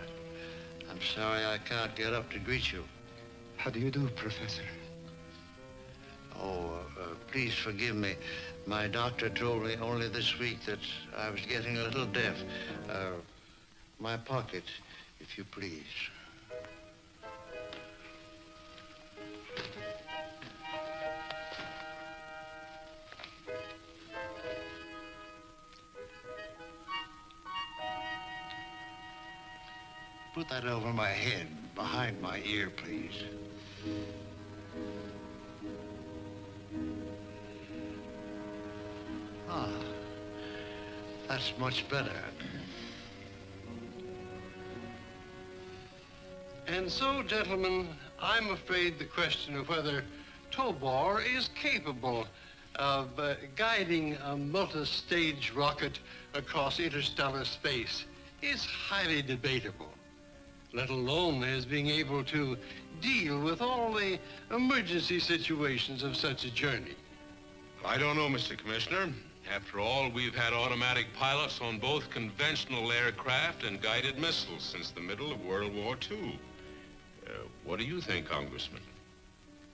I'm sorry I can't get up to greet you. How do you do, Professor? Oh, please forgive me. My doctor told me only this week that I was getting a little deaf. My pocket, if you please. Put that over my head, behind my ear, please. Ah, that's much better. And so, gentlemen, I'm afraid the question of whether Tobor is capable of guiding a multi-stage rocket across interstellar space is highly debatable, let alone his being able to deal with all the emergency situations of such a journey. I don't know, Mr. Commissioner. After all, we've had automatic pilots on both conventional aircraft and guided missiles since the middle of World War II. What do you think, Congressman?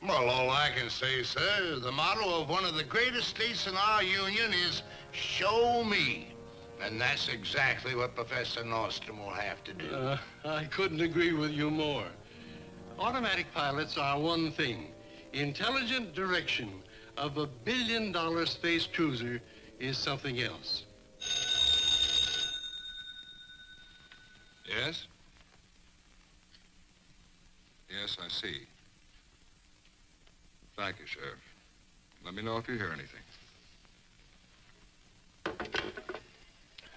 Well, all I can say, sir, the motto of one of the greatest states in our union is show me. And that's exactly what Professor Nordstrom will have to do. I couldn't agree with you more. Automatic pilots are one thing. Intelligent direction of a billion-dollar space cruiser is something else. Yes? Yes, I see. Thank you, Sheriff. Let me know if you hear anything.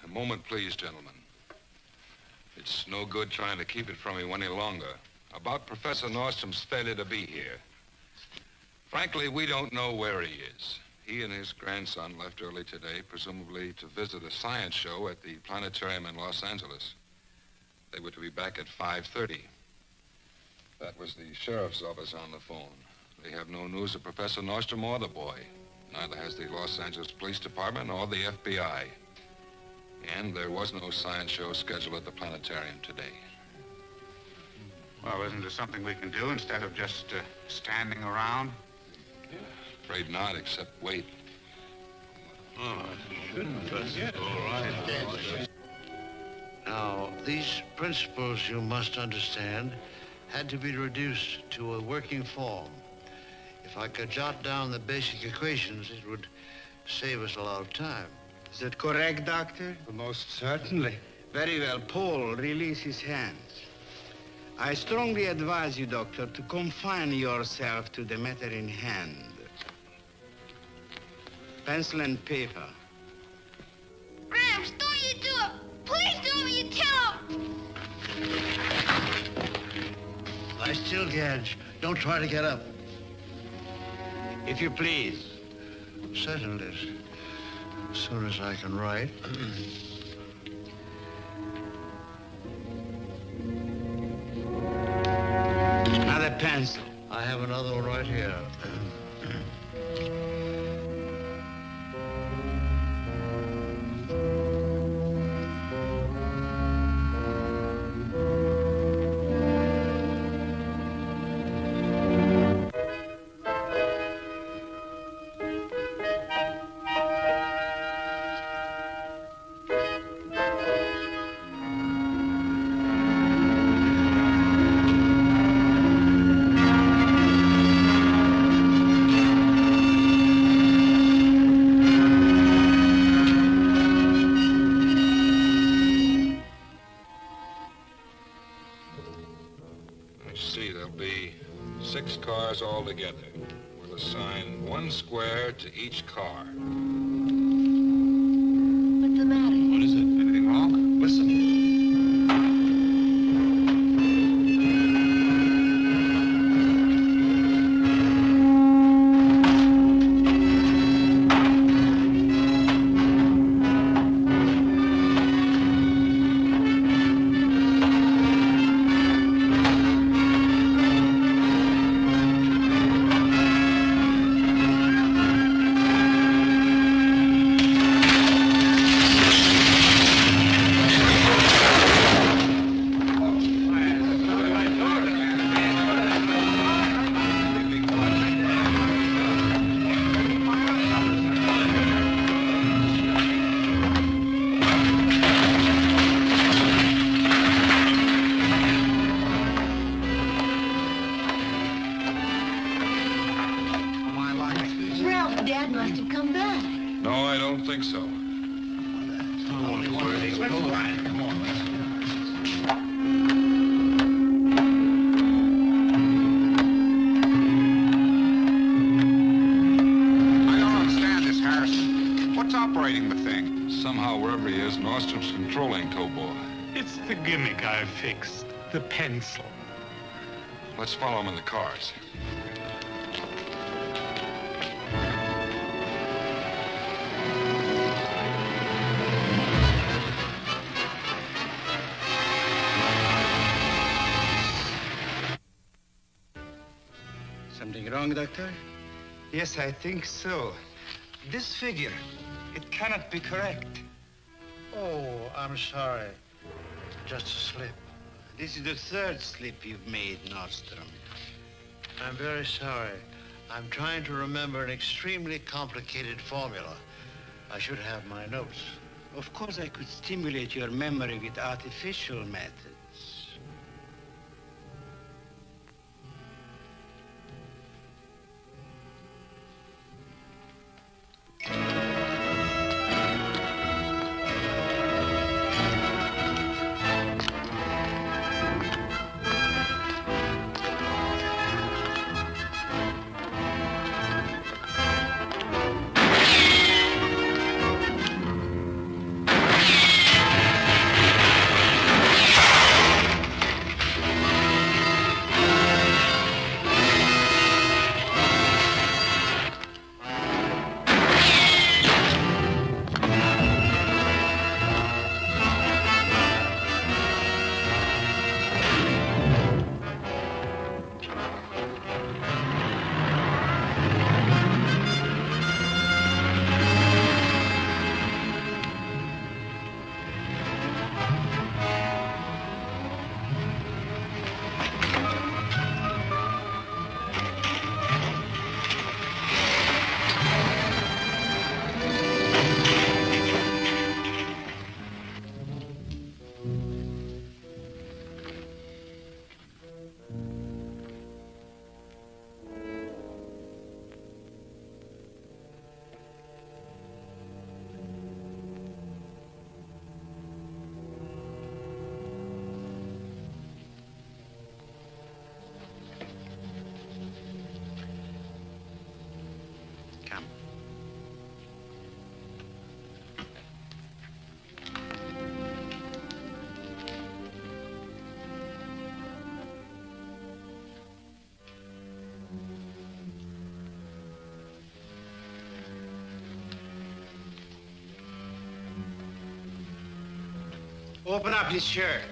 A moment, please, gentlemen. It's no good trying to keep it from you any longer. About Professor Nordstrom's failure to be here. Frankly, we don't know where he is. He and his grandson left early today, presumably to visit a science show at the planetarium in Los Angeles. They were to be back at 5:30. That was the sheriff's office on the phone. They have no news of Professor Nordstrom or the boy. Neither has the Los Angeles Police Department or the FBI. And there was no science show scheduled at the planetarium today. Well, isn't there something we can do instead of just standing around? Afraid not, except wait. Oh, that's all right. Now, these principles, you must understand, had to be reduced to a working form. If I could jot down the basic equations, it would save us a lot of time. Is that correct, Doctor? Most certainly. Very well. Paul, release his hands. I strongly advise you, Doctor, to confine yourself to the matter in hand. Pencil and paper. Gramps, don't you do it. Please don't you tell him. Lie still, Gadge. Don't try to get up. If you please. Settle it. As soon as I can write. Another pencil. I have another one right here. See, there'll be 6 cars altogether. We'll assign 1 square to each car. What's the matter? What is it? Anything wrong? Listen. Ralph, Dad must have come back. No, I don't think so. I don't understand this, Harrison. What's operating the thing? Somehow, wherever he is, Nordstrom's controlling Towboy. It's the gimmick I fixed. The pencil. Let's follow him in the cars. Something wrong, Doctor? Yes, I think so. This figure, it cannot be correct. Oh, I'm sorry. Just a slip. This is the 3rd slip you've made, Nordstrom. I'm very sorry. I'm trying to remember an extremely complicated formula. I should have my notes. Of course, I could stimulate your memory with artificial methods. Open up his shirt.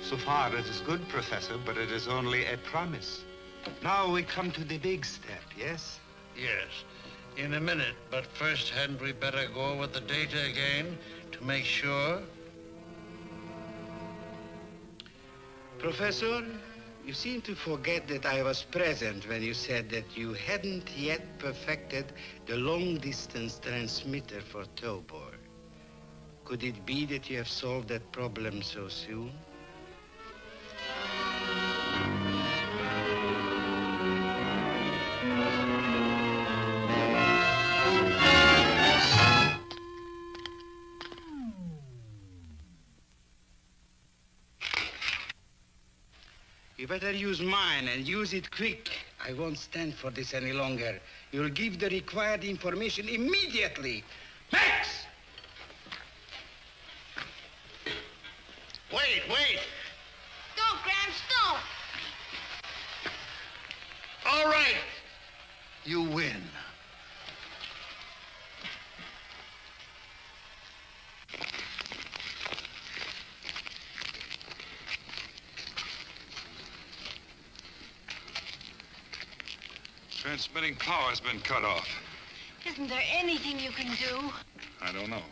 So far, it is good, Professor, but it is only a promise. Now we come to the big step, yes? Yes, in a minute. But first, hadn't we better go over the data again to make sure? Professor, you seem to forget that I was present when you said that you hadn't yet perfected the long-distance transmitter for Tobor. Could it be that you have solved that problem so soon? You better use mine and use it quick. I won't stand for this any longer. You'll give the required information immediately. Max! Wait, wait! Don't, Gramps, don't! All right. You win. Transmitting power has been cut off. Isn't there anything you can do? I don't know.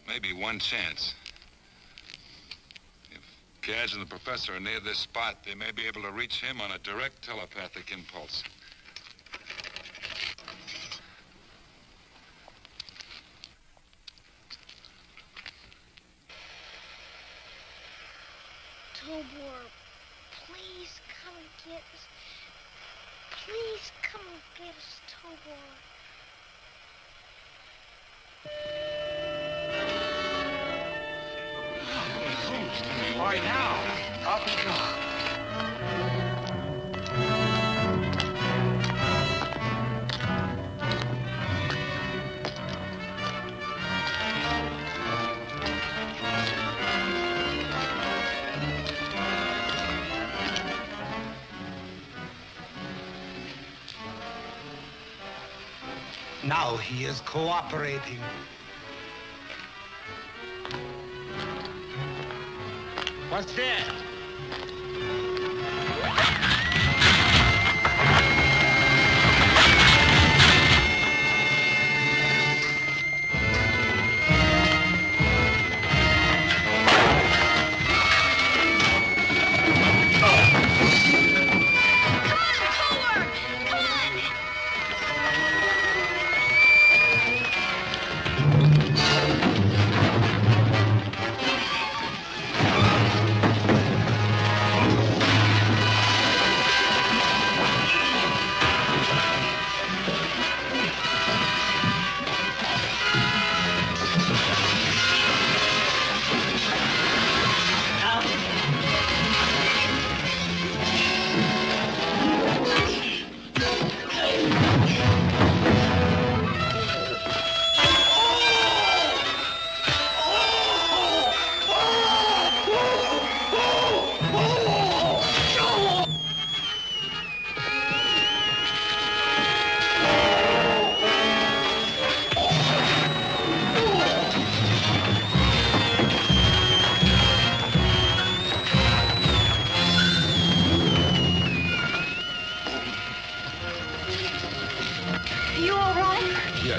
Maybe one chance. If Gadge and the professor are near this spot, they may be able to reach him on a direct telepathic impulse. Tobor, please come and get us. Please come and get us, Tobor. All right, now, up we go. Now he is cooperating. What's that?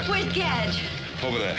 Where's Gadge? Over there.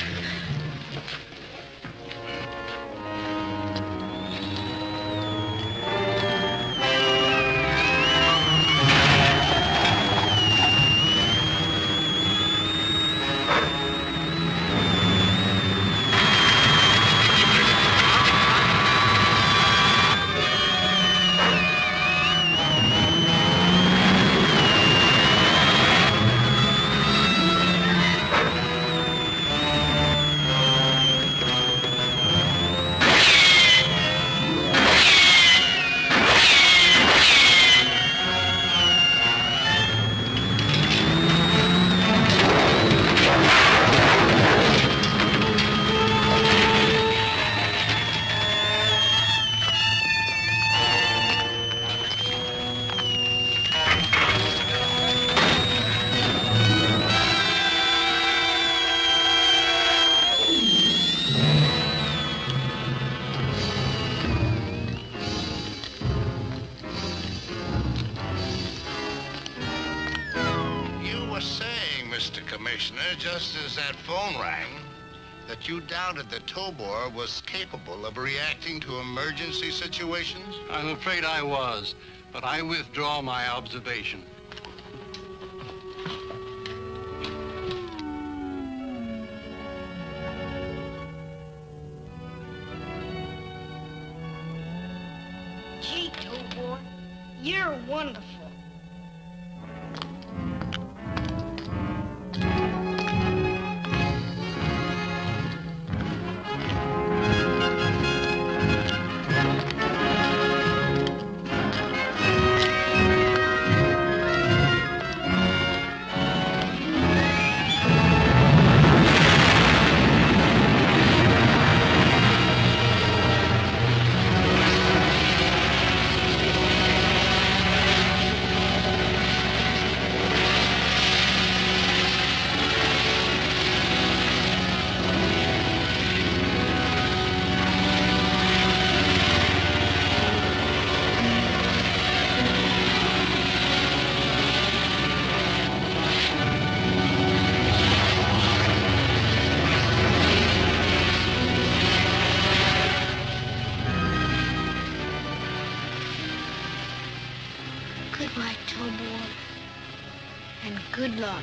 Mr. Commissioner, just as that phone rang, that you doubted that Tobor was capable of reacting to emergency situations? I'm afraid I was, but I withdraw my observation. Gee, Tobor, you're wonderful. Good night, Tobor, and good luck.